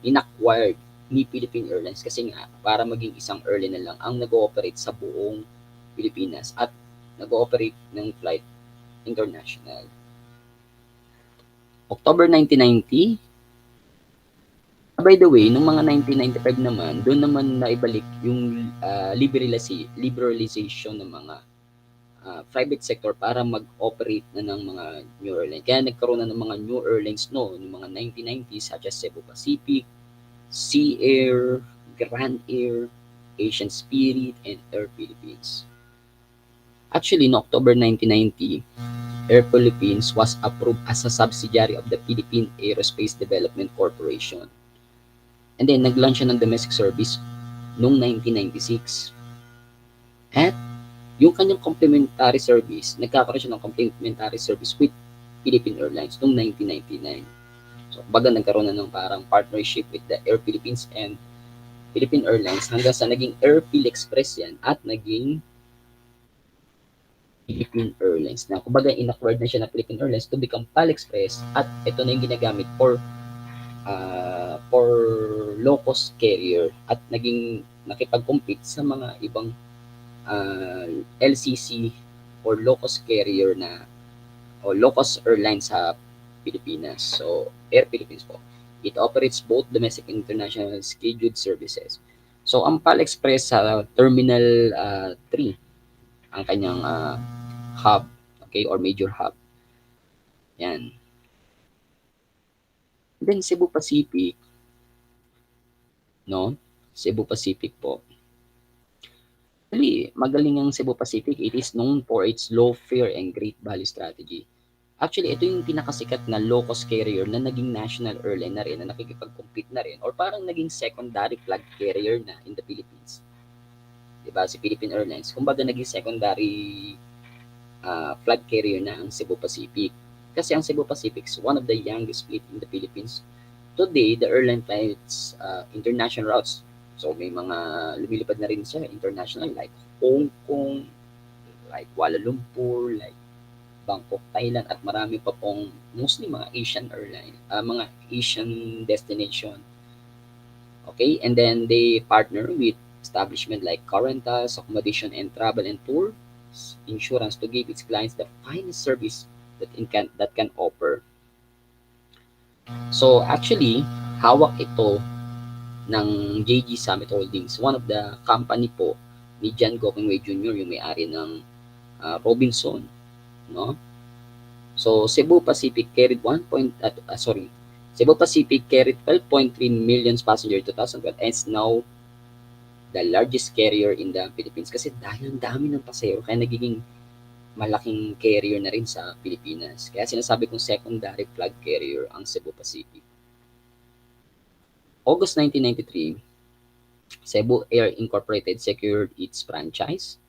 inacquired ni Philippine Airlines kasi nga para maging isang airline na lang ang nag-ooperate sa buong Pilipinas at nag-ooperate ng flight international. October 1990, by the way, nung mga 1995 naman, doon naman naibalik yung liberalization ng mga private sector para mag-operate na ng mga new airlines. Kaya nagkaroon na ng mga new airlines noong mga 1990s such as Cebu Pacific, Sea Air, Grand Air, Asian Spirit, and Air Philippines. Actually, in October 1990, Air Philippines was approved as a subsidiary of the Philippine Aerospace Development Corporation. And then, nag-launch siya ng domestic service noong 1996. At yung kanyang complimentary service, nagkakaroon siya ng complimentary service with Philippine Airlines noong 1999. So, baga nagkaroon na ng parang partnership with the Air Philippines and Philippine Airlines hanggang sa naging Air Phil Express yan at naging Philippine Airlines na kumbaga in-acquired na siya ng Philippine Airlines to become PAL Express at ito na yung ginagamit for low-cost carrier at naging nakipag-compete sa mga ibang LCC or low-cost carrier na o low-cost airline sa Pilipinas. So, Air Philippines po. It operates both domestic and international scheduled services. So, ang PAL Express sa Terminal 3, ang kanyang hub, okay, or major hub. Yan. Then, Cebu Pacific, no? Cebu Pacific po. Actually, magaling ang Cebu Pacific. It is known for its low fare and great value strategy. Actually, ito yung pinakasikat na low-cost carrier na naging national airline na rin, na nakikipag-compete na rin, or parang naging secondary flag carrier na in the Philippines. Diba? Si Philippine Airlines, kumbaga naging secondary flag carrier na ang Cebu Pacific. Kasi ang Cebu Pacific is one of the youngest fleet in the Philippines. Today, the airline flights international routes. So, may mga lumilipad na rin siya international like Hong Kong, like Kuala Lumpur, like Bangkok, Thailand, at marami pa pong mostly mga Asian airline, mga Asian destination. Okay, and then they partner with establishment like car rentals, accommodation, and travel and tour insurance to give its clients the finest service that can offer. So actually, hawak ito ng JG Summit Holdings, one of the company po ni John Gokongwei Jr., yung may-ari ng Robinson, no? So Cebu Pacific carried Cebu Pacific carried 12.3 million passengers in 2012 and is now the largest carrier in the Philippines kasi dahil ang dami ng pasahero kaya nagiging malaking carrier na rin sa Pilipinas. Kaya sinasabi kong secondary flag carrier ang Cebu Pacific. August 1993, Cebu Air Incorporated secured its franchise,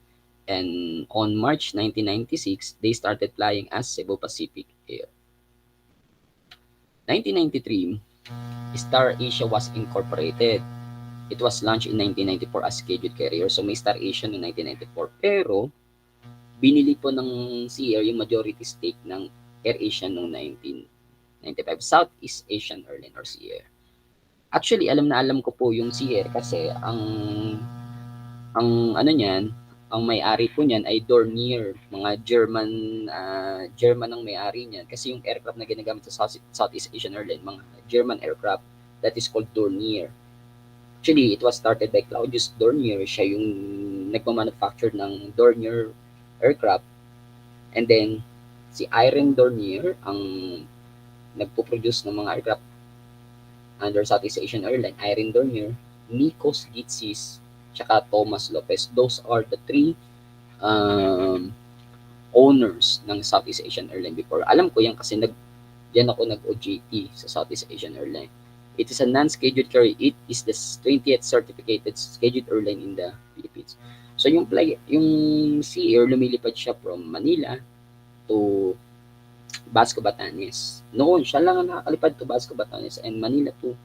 and on March 1996, they started flying as Cebu Pacific Air. 1993, Star Asia was incorporated. It was launched in 1994 as scheduled carrier. So may Star Asia noong 1994. Pero, binili po ng Sea Air yung majority stake ng Air Asia noong 1995. Southeast Asian Airline or Sea Air. Actually, alam na alam ko po yung Sea Air kasi ang ang may-ari po niyan ay Dornier, mga German ang may-ari niyan kasi yung aircraft na ginagamit sa Southeast Asian Airline, mga German aircraft that is called Dornier. Actually, it was started by Claudius Dornier. Siya yung nagmamanufacture ng Dornier aircraft. And then, si Irene Dornier ang nagpo-produce ng mga aircraft under Southeast Asian Airline. Irene Dornier, Nikos Gitsis, tsaka Thomas Lopez. Those are the three owners ng Southeast Asian Airline before. Alam ko yan kasi diyan ako nag-OJT sa Southeast Asian Airline. It is a non-scheduled carrier. It is the 20th certificated scheduled airline in the Philippines. So yung Sea Air, lumilipad siya from Manila to Basco, Batanes. Noon, siya lang ang nakakalipad to Basco, Batanes and Manila to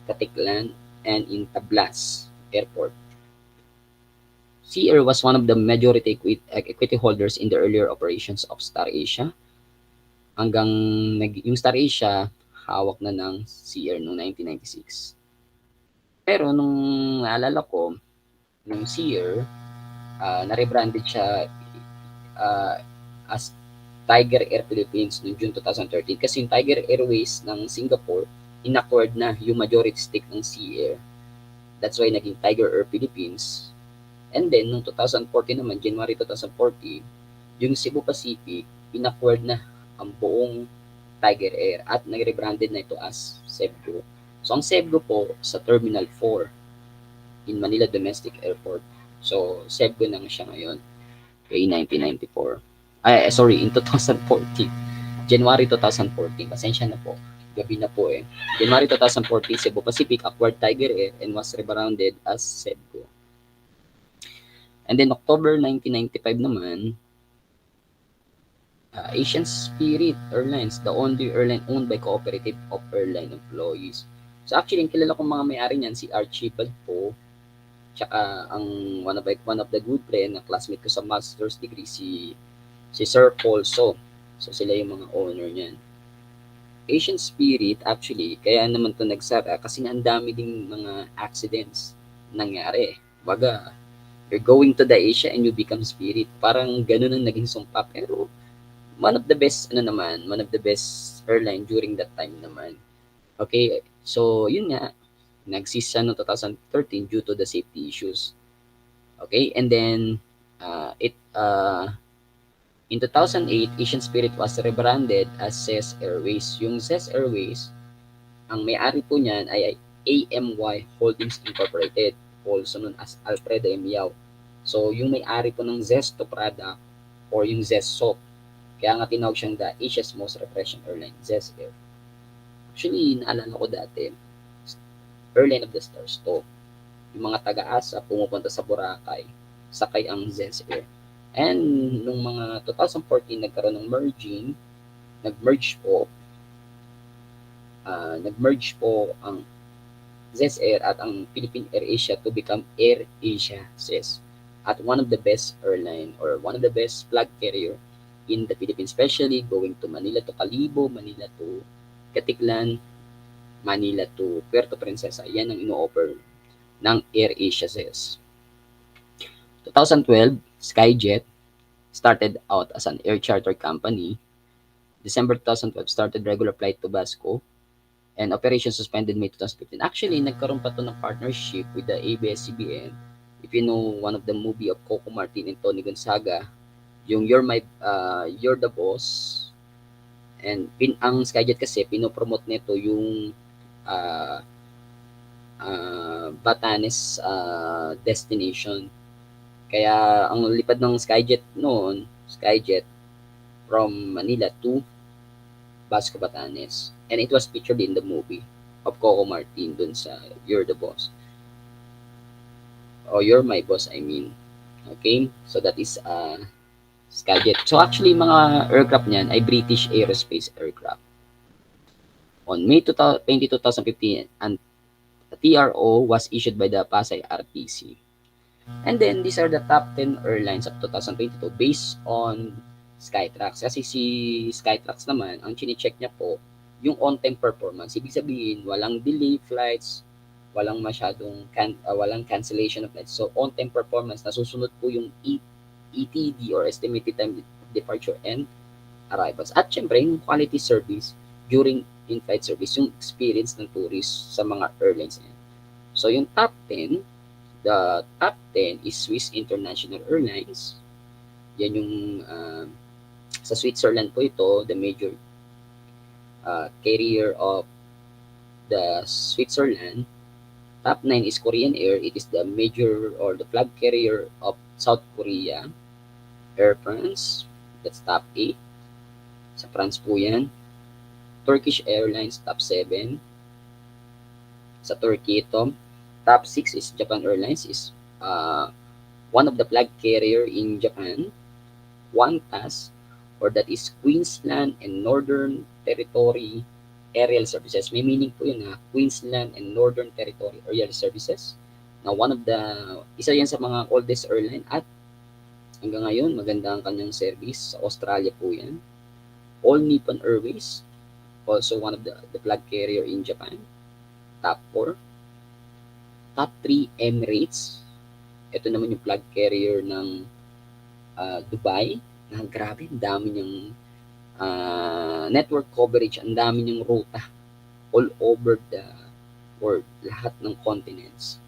Caticlan and in Tablas Airport. Sea Air was one of the majority equity holders in the earlier operations of Star Asia. Hanggang yung Star Asia, hawak na ng Sea Air noong 1996. Pero nung naalala ko, nung Sea Air, na-rebranded siya as Tiger Air Philippines noong June 2013 kasi yung Tiger Airways ng Singapore, inacquired na yung majority stake ng Sea Air. That's why naging Tiger Air Philippines. And then, noong 2014 naman, January 2014, yung Cebu Pacific, inacquired na ang buong Tiger Air at nag-rebranded na ito as Cebu. So, ang Cebu po sa Terminal 4. in Manila Domestic Airport. So, SEBCO na siya ngayon, kay 1994. Ay, sorry, in 2014. January 2014. Pasensya na po. Gabi na po eh. January 2014, Cebu Pacific acquired Tiger Air and was rebranded as SEBCO. And then October 1995 naman, Asian Spirit Airlines, the only airline owned by cooperative of airline employees. So actually, yung kilala kong mga may-ari niyan, si Archibald po, tsaka ang one of the good friend na classmate ko sa master's degree, si Sir Paul So. So sila yung mga owner niyan. Asian Spirit, actually, kaya naman to nagsara kasi nga ang dami ding mga accidents nangyari. Baga, you're going to the Asia and you become Spirit. Parang ganun ang naging sumpa. Pero one of the best, one of the best airline during that time naman. Okay, so yun nga, nag-cease siya noong 2013 due to the safety issues. Okay, and then in 2008, Asian Spirit was rebranded as ZES Airways. Yung ZES Airways, ang may-ari po niyan ay AMY Holdings Incorporated, also known as Alfredo M. Yao. So, yung may-ari po ng Zesto product or yung Zesto, kaya nga tinawag siyang the Asia's most refreshing airline, ZES Air. Actually, naalala ko dati, Airline of the Stars to. Yung mga taga-asa pumupunta sa Boracay, sakay ang ZES Air. And nung mga 2014 nagkaroon ng nag-merge po ang ZES Air at ang Philippine Air Asia to become Air Asia ZES, at one of the best airline or one of the best flag carrier in the Philippines, especially going to Manila to Calibo, Manila to Katiklan, Manila to Puerto Princesa. Yan ang ino-offer ng Air Asia ZES. 2012, Skyjet started out as an air charter company. December 2012, started regular flight to Basco, and operation suspended May 2015. Actually, nagkaroon pa to ng partnership with the ABS-CBN. If you know one of the movie of Coco Martin and Tony Gonzaga, yung You're the Boss, and ang Skyjet kasi pinopromote nito yung Batanes destination. Kaya ang lipad ng Skyjet noon, Skyjet from Manila to Basco, Batanes. And it was featured in the movie of Coco Martin dun sa You're the Boss. Or You're My Boss, I mean. Okay? So that is Skyjet. So actually, mga aircraft niyan ay British Aerospace aircraft. On May 20, 2015, and the TRO was issued by the Pasay RTC. And then, these are the top 10 airlines of 2022 based on Skytrax. Kasi si Skytrax naman, ang chine-check niya po, yung on-time performance. Ibig sabihin, walang delay flights, walang masyadong walang cancellation of flights. So, on-time performance, nasusunod po yung ETD or estimated time of departure and arrivals. At syempre, yung quality service during in-flight service, yung experience ng tourist sa mga airlines na yan. So, yung top 10, the top 10 is Swiss International Airlines. Yan yung sa Switzerland po ito, the major carrier of the Switzerland. Top 9 is Korean Air. It is the major or the flag carrier of South Korea. Air France, that's top 8. Sa France po yan. Turkish Airlines, top 7. Sa Turkey ito. Top 6 is Japan Airlines, is one of the flag carrier in Japan. QanTas, or that is Queensland and Northern Territory Aerial Services. May meaning po yun Queensland and Northern Territory Aerial Services. Na isa yan sa mga oldest airline at hanggang ngayon maganda ang kanyang service. Sa Australia po yan. All Nippon Airways, also one of the flag carrier in Japan. Top 4. Top 3, Emirates. Ito naman yung flag carrier ng Dubai. Grabe, ang dami niyang network coverage, ang dami niyang ruta all over the world, lahat ng continents.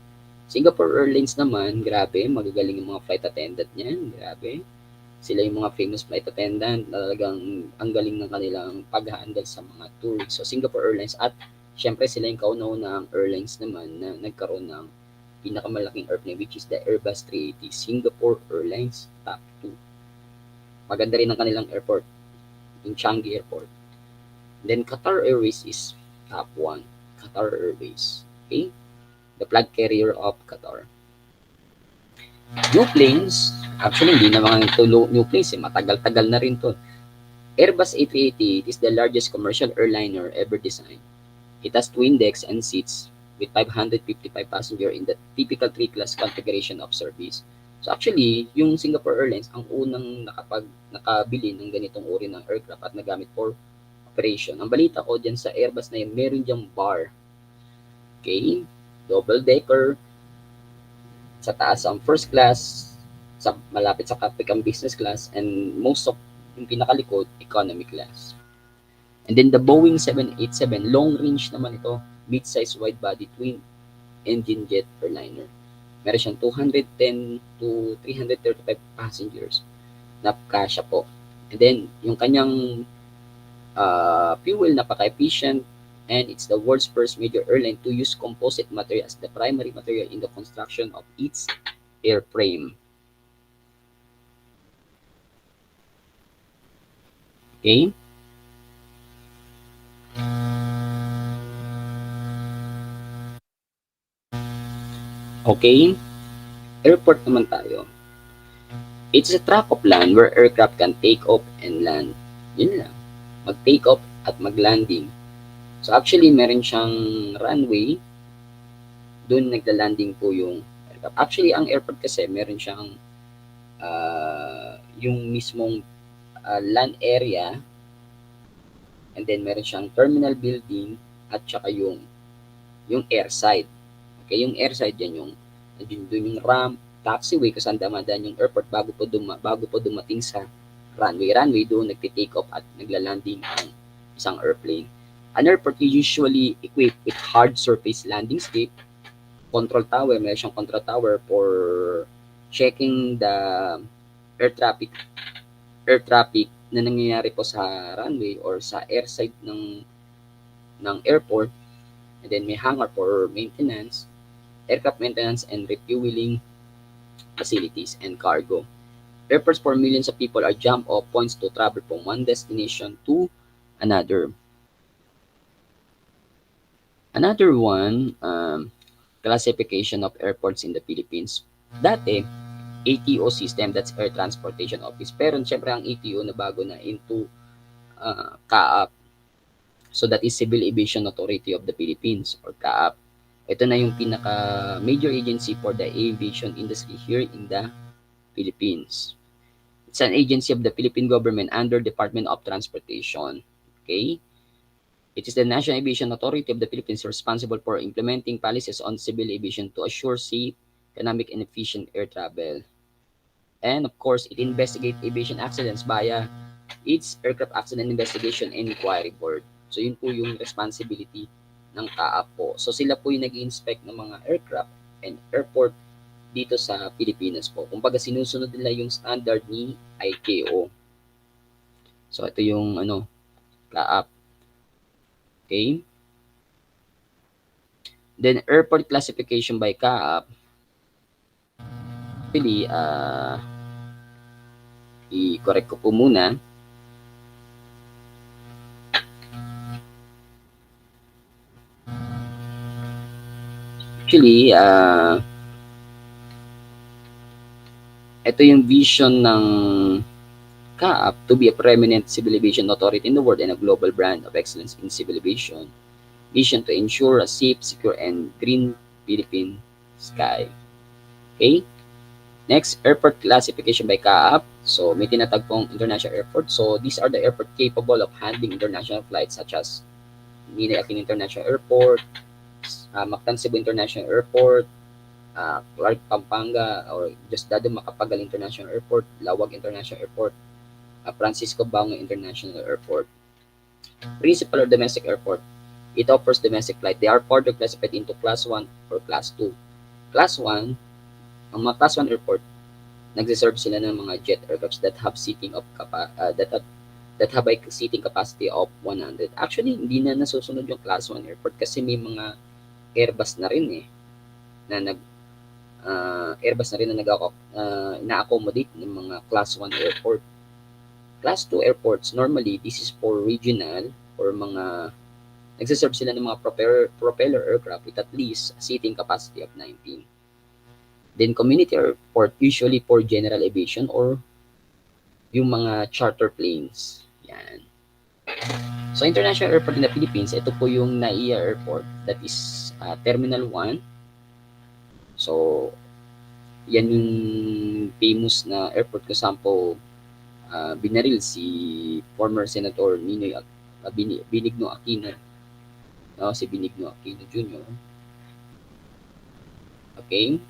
Singapore Airlines naman, grabe, magagaling yung mga flight attendant niyan, grabe. Sila yung mga famous flight attendant, talagang ang galing ng kanilang pag-handle sa mga tourists. So Singapore Airlines, at syempre sila yung kauna-unahang airlines naman na nagkaroon ng pinakamalaking airplane, which is the Airbus 380. Singapore Airlines, top 2. Maganda rin ang kanilang airport, yung Changi Airport. Then Qatar Airways is top 1. Qatar Airways. Okay? The flag carrier of Qatar. New planes, actually hindi na mga new planes, matagal-tagal na rin to. Airbus A380 is the largest commercial airliner ever designed. It has twin decks and seats with 555 passengers in the typical 3-class configuration of service. So actually, yung Singapore Airlines ang unang nakabili ng ganitong uri ng aircraft at nagamit for operation. Ang balita ko dyan sa Airbus na yun, meron dyang bar. Okay? Double decker. Sa taas ang first class, sa malapit sa kapit ang business class, and most of yung pinakalikod, economy class. And then the Boeing 787, long range naman ito, mid-size wide-body twin engine jet airliner. Meron siyang 210 to 335 passengers na kasya po. And then, yung kanyang fuel napaka-efficient, and it's the world's first major airline to use composite material as the primary material in the construction of its airframe. Okay? Okay? Airport naman tayo. It's a tract of land where aircraft can take off and land. Yun lang. Mag-take off at mag-landing. So actually, meron siyang runway. Doon nagla-landing po yung aircraft. Actually, ang airport kasi meron siyang yung mismong land area, and then meron siyang terminal building at saka yung airside. Okay, yung airside yan yung doon yung ramp, taxiway kung saan damadaan yung airport bago po dumating sa runway. Runway doon nagte-take off at nagla-landing ang isang airplane. An airport is usually equipped with hard surface landing strip, control tower, meron siyang control tower for checking the air traffic na nangyayari po sa runway or sa airside ng airport. And then may hangar for maintenance, aircraft maintenance and refueling facilities and cargo. Airports for millions of people are jump-off points to travel from one destination to another. Another one, classification of airports in the Philippines. Dati, ATO system, that's Air Transportation Office. Pero syempre ang ATO na bago na into CAAP. So that is Civil Aviation Authority of the Philippines or CAAP. Ito na yung pinaka major agency for the aviation industry here in the Philippines. It's an agency of the Philippine government under Department of Transportation. Okay? It is the National Aviation Authority of the Philippines responsible for implementing policies on civil aviation to assure safe, economic, and efficient air travel. And of course, it investigates aviation accidents via its Aircraft Accident Investigation and Inquiry Board. So yun po yung responsibility ng CAAP po. So sila po yung nag-inspect ng mga aircraft and airport dito sa Pilipinas po. Kumbaga sinusunod nila yung standard ni ICAO. So ito yung CAAP. Okay? Then airport classification by CAAP. Actually, i-correct ko po muna. Actually, ito yung vision ng CAAP to be a preeminent civil aviation authority in the world and a global brand of excellence in civil aviation. Mission to ensure a safe, secure, and green Philippine sky. Okay? Next, airport classification by CAAP. So, may tinatag pong international airport. So, these are the airport capable of handling international flights such as Ninoy Aquino International Airport, Mactan Cebu International Airport, Clark Pampanga or Diosdado Macapagal International Airport, Lawag International Airport, Francisco Bango International Airport. Principal or domestic airport. It offers domestic flight. They are further classified into Class 1 or Class 2. Class 1, ang mga Class 1 airport, nagsiserve sila ng mga jet aircrafts that have seating capacity of 100. Actually, hindi na nasusunod yung Class 1 airport kasi may mga Airbus na rin na Airbus na rin na ina-accommodate ng mga Class 1 airport. Class 2 airports, normally, this is for regional or mga nagsiserve sila ng mga propeller aircraft with at least a seating capacity of 19. Then community airport, usually for general aviation or yung mga charter planes. Yan. So, international airport in the Philippines, ito po yung NAIA Airport, that is Terminal 1. So, yan yung famous na airport kung saan po binaril si former Senator Benigno Aquino. Si Benigno Aquino Jr. Okay?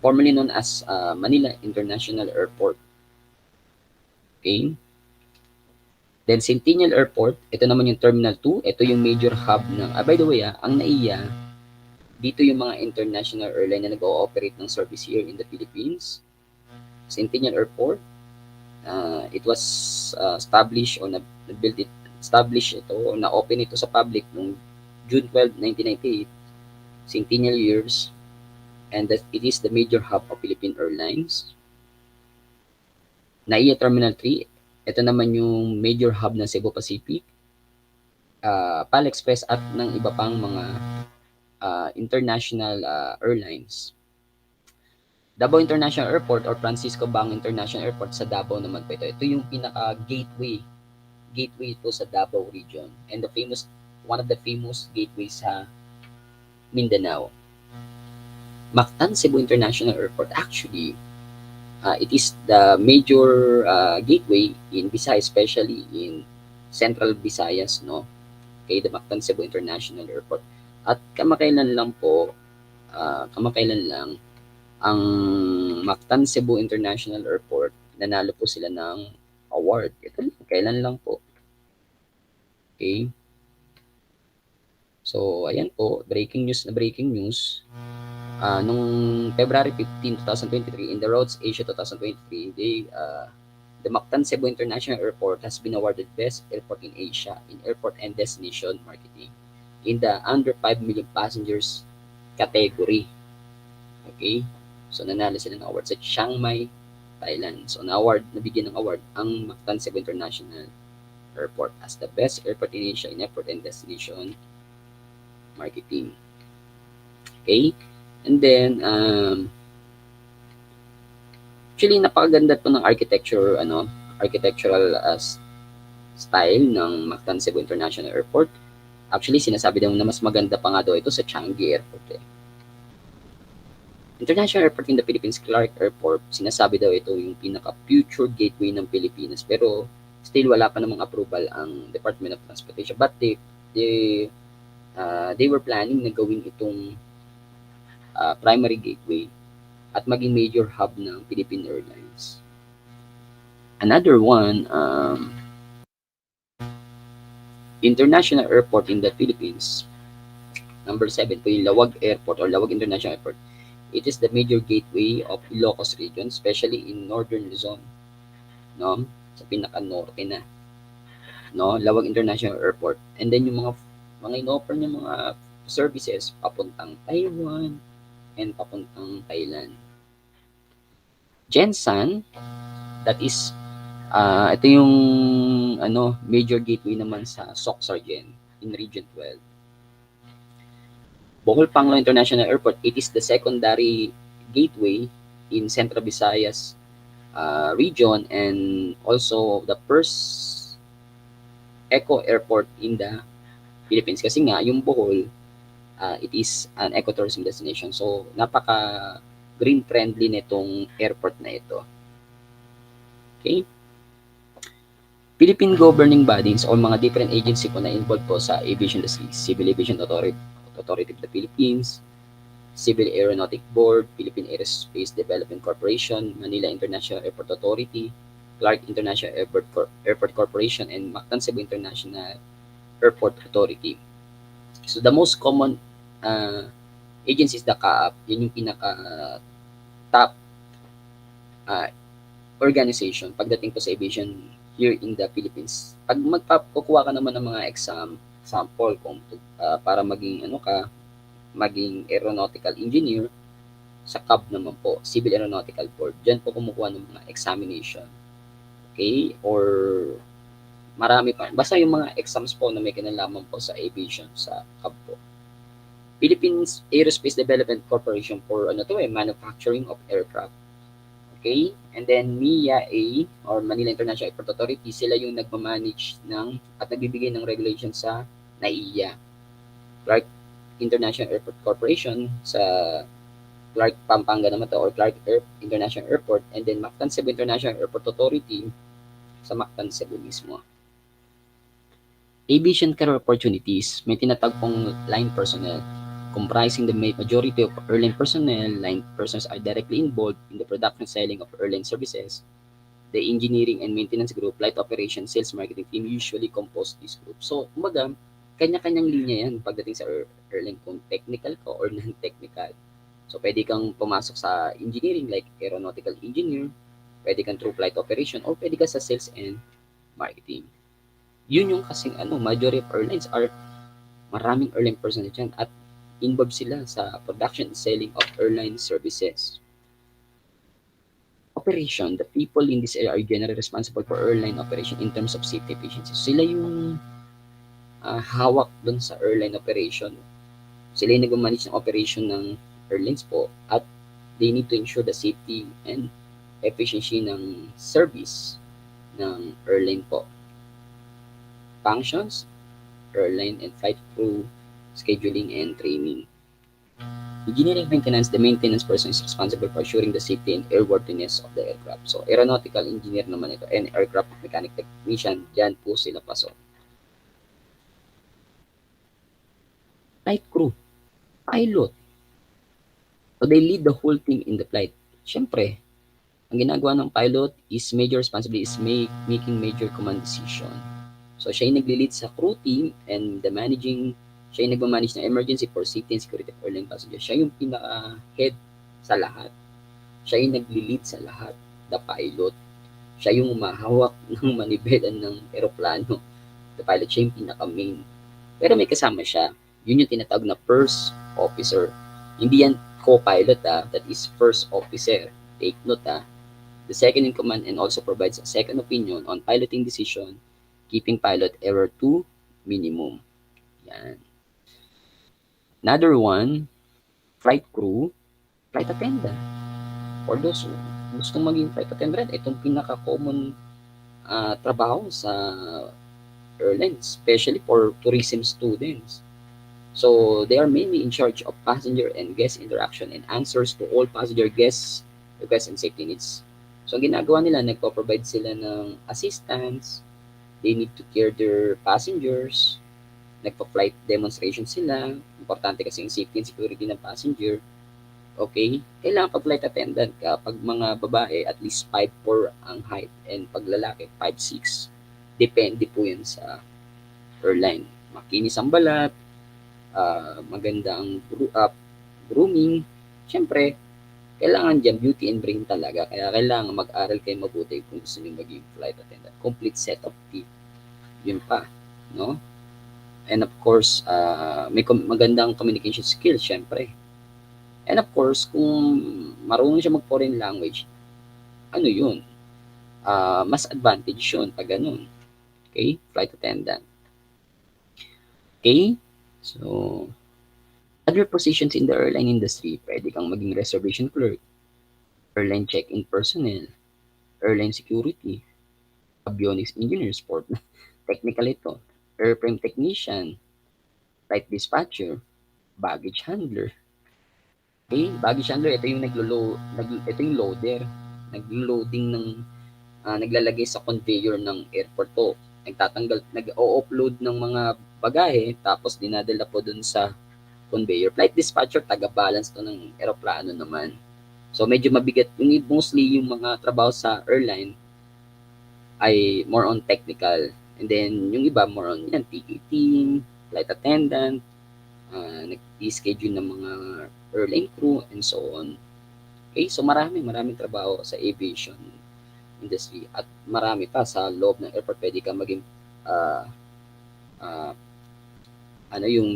Formerly known as Manila International Airport. Okay? Then Centennial Airport, ito naman yung Terminal 2. Ito yung major hub ng, by the way, ang NAIA, dito yung mga international airline na nag-ooperate ng service here in the Philippines. Centennial Airport, it was established or established ito o na-open ito sa public noong June 12, 1998, centennial years, and that it is the major hub of Philippine Airlines. NAIA Terminal 3, ito naman yung major hub ng Cebu Pacific, PAL Express at ng iba pang mga international airlines. Davao International Airport or Francisco Bang International Airport sa Davao naman po ito. Ito yung pinaka-gateway po sa Davao region and one of the famous gateways sa Mindanao. Mactan Cebu International Airport, actually, it is the major gateway in Visayas, especially in Central Visayas, no? Okay, the Mactan Cebu International Airport. At kamakailan lang ang Mactan Cebu International Airport, nanalo po sila ng award. Ito lang, kailan lang po. Okay. So, ayan po, breaking news. Nung February 15, 2023, in the Roads Asia 2023, the Mactan Cebu International Airport has been awarded Best Airport in Asia in Airport and Destination Marketing in the under 5 million passengers category. Okay? So, nanalo sila ng award sa Chiang Mai, Thailand. So, nabigyan ng award ang Mactan Cebu International Airport as the best airport in Asia in airport and destination marketing. Okay? And then, actually, napakaganda po ng architectural style ng Mactan Cebu International Airport. Actually, sinasabi daw na mas maganda pa nga daw ito sa Changi Airport. International Airport in the Philippines, Clark Airport, sinasabi daw ito yung pinaka-future gateway ng Pilipinas. Pero still wala pa namang approval ang Department of Transportation. But they were planning na gawin itong primary gateway at maging major hub ng Philippine Airlines. Another one, International Airport in the Philippines, number 7 po yung Lawag Airport or Lawag International Airport. It is the major gateway of Ilocos region, especially in Northern Luzon, no? Sa pinaka-norte na, no? Lawag International Airport. And then yung mga in-offer niya mga services papuntang Taiwan and papuntang Thailand. Jensan, that is ito yung major gateway naman sa Soc-Sargen in Region 12. Bohol Panglo International Airport, it is the secondary gateway in Central Visayas region and also the first eco airport in the Philippines. Kasi nga, yung Bohol, it is an ecotourism destination. So, napaka green friendly nitong airport na ito. Okay? Philippine governing bodies o mga different agency po na involved po sa aviation industry, Civil Aviation Authority of the Philippines, Civil Aeronautic Board, Philippine Aerospace Development Corporation, Manila International Airport Authority, Clark International Airport Corporation, and Mactan Cebu International Airport Authority. So the most common agencies na CAAP, yun yung pinaka-top organization pagdating po sa aviation here in the Philippines. Pag magpakukuha ka naman ng mga example kung para maging maging aeronautical engineer. Sa CAB naman po, Civil Aeronautical Board. Diyan po kumukuha ng mga examination. Okay? Or marami pa. Basta yung mga exams po na may kinalaman po sa aviation sa CAB po. Philippines Aerospace Development Corporation for manufacturing of aircraft. Okay? And then MIA or Manila International Airport Authority, sila yung nagmamanage ng at nagbibigay ng regulation sa NAIA. Clark International Airport Corporation sa Clark, Pampanga naman to, or Clark International Airport, and then Mactan Cebu International Airport Authority sa Mactan Cebu mismo. Aviation career opportunities, may tinatag pong line personnel comprising the majority of airline personnel. Line personnel are directly involved in the production and selling of airline services. The engineering and maintenance group, flight operations, sales, marketing team usually compose this group. So, kumbaga, kanya-kanyang linya yan pagdating sa airline kung technical ka or non-technical. So, pwede kang pumasok sa engineering like aeronautical engineer, pwede kang through flight operation, or pwede ka sa sales and marketing. Yun yung kasing majority of airlines are maraming airline personnel dyan at involved sila sa production and selling of airline services. Operation, the people in this area are generally responsible for airline operation in terms of safety efficiency. Sila yung hawak dun sa airline operation. Sila yung nag-manage ng operation ng airlines po at they need to ensure the safety and efficiency ng service ng airline po. Functions, airline and flight crew, scheduling and training. Engineering maintenance, the maintenance person is responsible for assuring the safety and airworthiness of the aircraft. So, aeronautical engineer naman ito and aircraft mechanic technician, dyan po sila pasok. Flight crew, pilot. So, they lead the whole team in the flight. Siyempre, ang ginagawa ng pilot is major responsibility is making major command decision. So, siya yung nagli-lead sa crew team and the managing, siya yung nagmamanage ng emergency for safety and security of airline passengers. Siya yung pinaka-head sa lahat. Siya yung nagli-lead sa lahat, the pilot. Siya yung umahawak ng manibelan ng eroplano. The pilot, siya yung pinaka-main. Pero may kasama siya. Yun yung tinatawag na first officer. Hindi yan co-pilot that is first officer. Take note The second in command and also provides a second opinion on piloting decision, keeping pilot error to minimum. Yan. Another one, flight crew, flight attendant. For those who gustong maging flight attendant, itong pinaka-common trabaho sa airlines, especially for tourism students. So, they are mainly in charge of passenger and guest interaction and answers to all passenger guests requests and safety needs. So, ang ginagawa nila, nagpo-provide sila ng assistance, they need to care their passengers, nagpa-flight demonstration sila, importante kasi yung safety and security ng passenger, okay? Kailangan pag flight attendant ka, pag mga babae, at least 5'4" ang height, and pag lalaki, 5'6". Depende po yan sa airline. Makinis ang balat, maganda ang grooming, syempre, kailangan dyan beauty and brain talaga. Kaya kailangan mag-aral kayo mabuti kung gusto nyo maging flight attendant. Complete set of teeth. Yun pa. No? And of course, may magandang communication skills, syempre. And of course, kung marunong siya mag-foreign language, ano yun? Mas advantage yun pag ganun. Okay? Flight attendant. Okay? So, other positions in the airline industry, pwede kang maging reservation clerk, airline check-in personnel, airline security, avionics engineer, sport, technical ito, airframe technician, flight dispatcher, baggage handler. Okay, baggage handler, ito yung ito yung loader, naglo-loading ng, naglalagay sa conveyor ng airport to, nag-o-upload ng mga bagahe, tapos dinadala po dun sa conveyor. Flight dispatcher, taga-balance to ng eroplano naman. So, medyo mabigat. Mostly yung mga trabaho sa airline ay more on technical. And then, yung iba more on yan, ticketing, flight attendant, nag-schedule ng mga airline crew, and so on. Okay, so maraming trabaho sa aviation industry. At marami pa sa loob ng airport. Pwede ka maging yung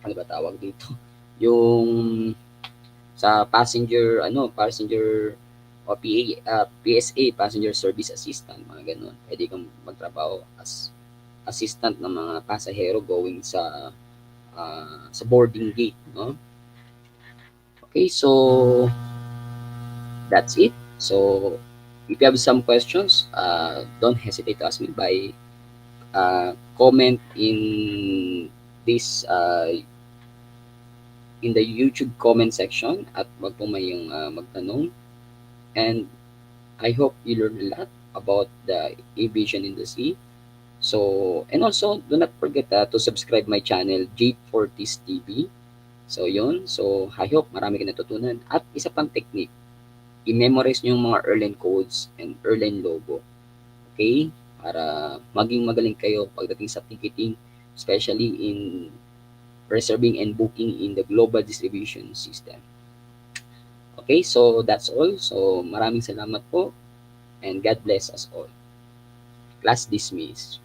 ano ba tawag dito? Yung sa passenger o PSA, Passenger Service Assistant, mga gano'n. Pwede kang magtrabaho as assistant ng mga pasahero going sa boarding gate, no? Okay, so that's it. So if you have some questions, don't hesitate to ask me by comment this in the YouTube comment section at wag po mayong magtanong. And I hope you learn a lot about the aviation industry. So, and also, do not forget to subscribe my channel, Jade Fortis TV. So, yun. So, I hope marami ka natutunan. At isa pang technique, i-memorize nyo yung mga airline codes and airline logo. Okay? Para maging magaling kayo pagdating sa ticketing, especially in reserving and booking in the global distribution system. Okay, so that's all. So, maraming salamat po and God bless us all. Class dismissed.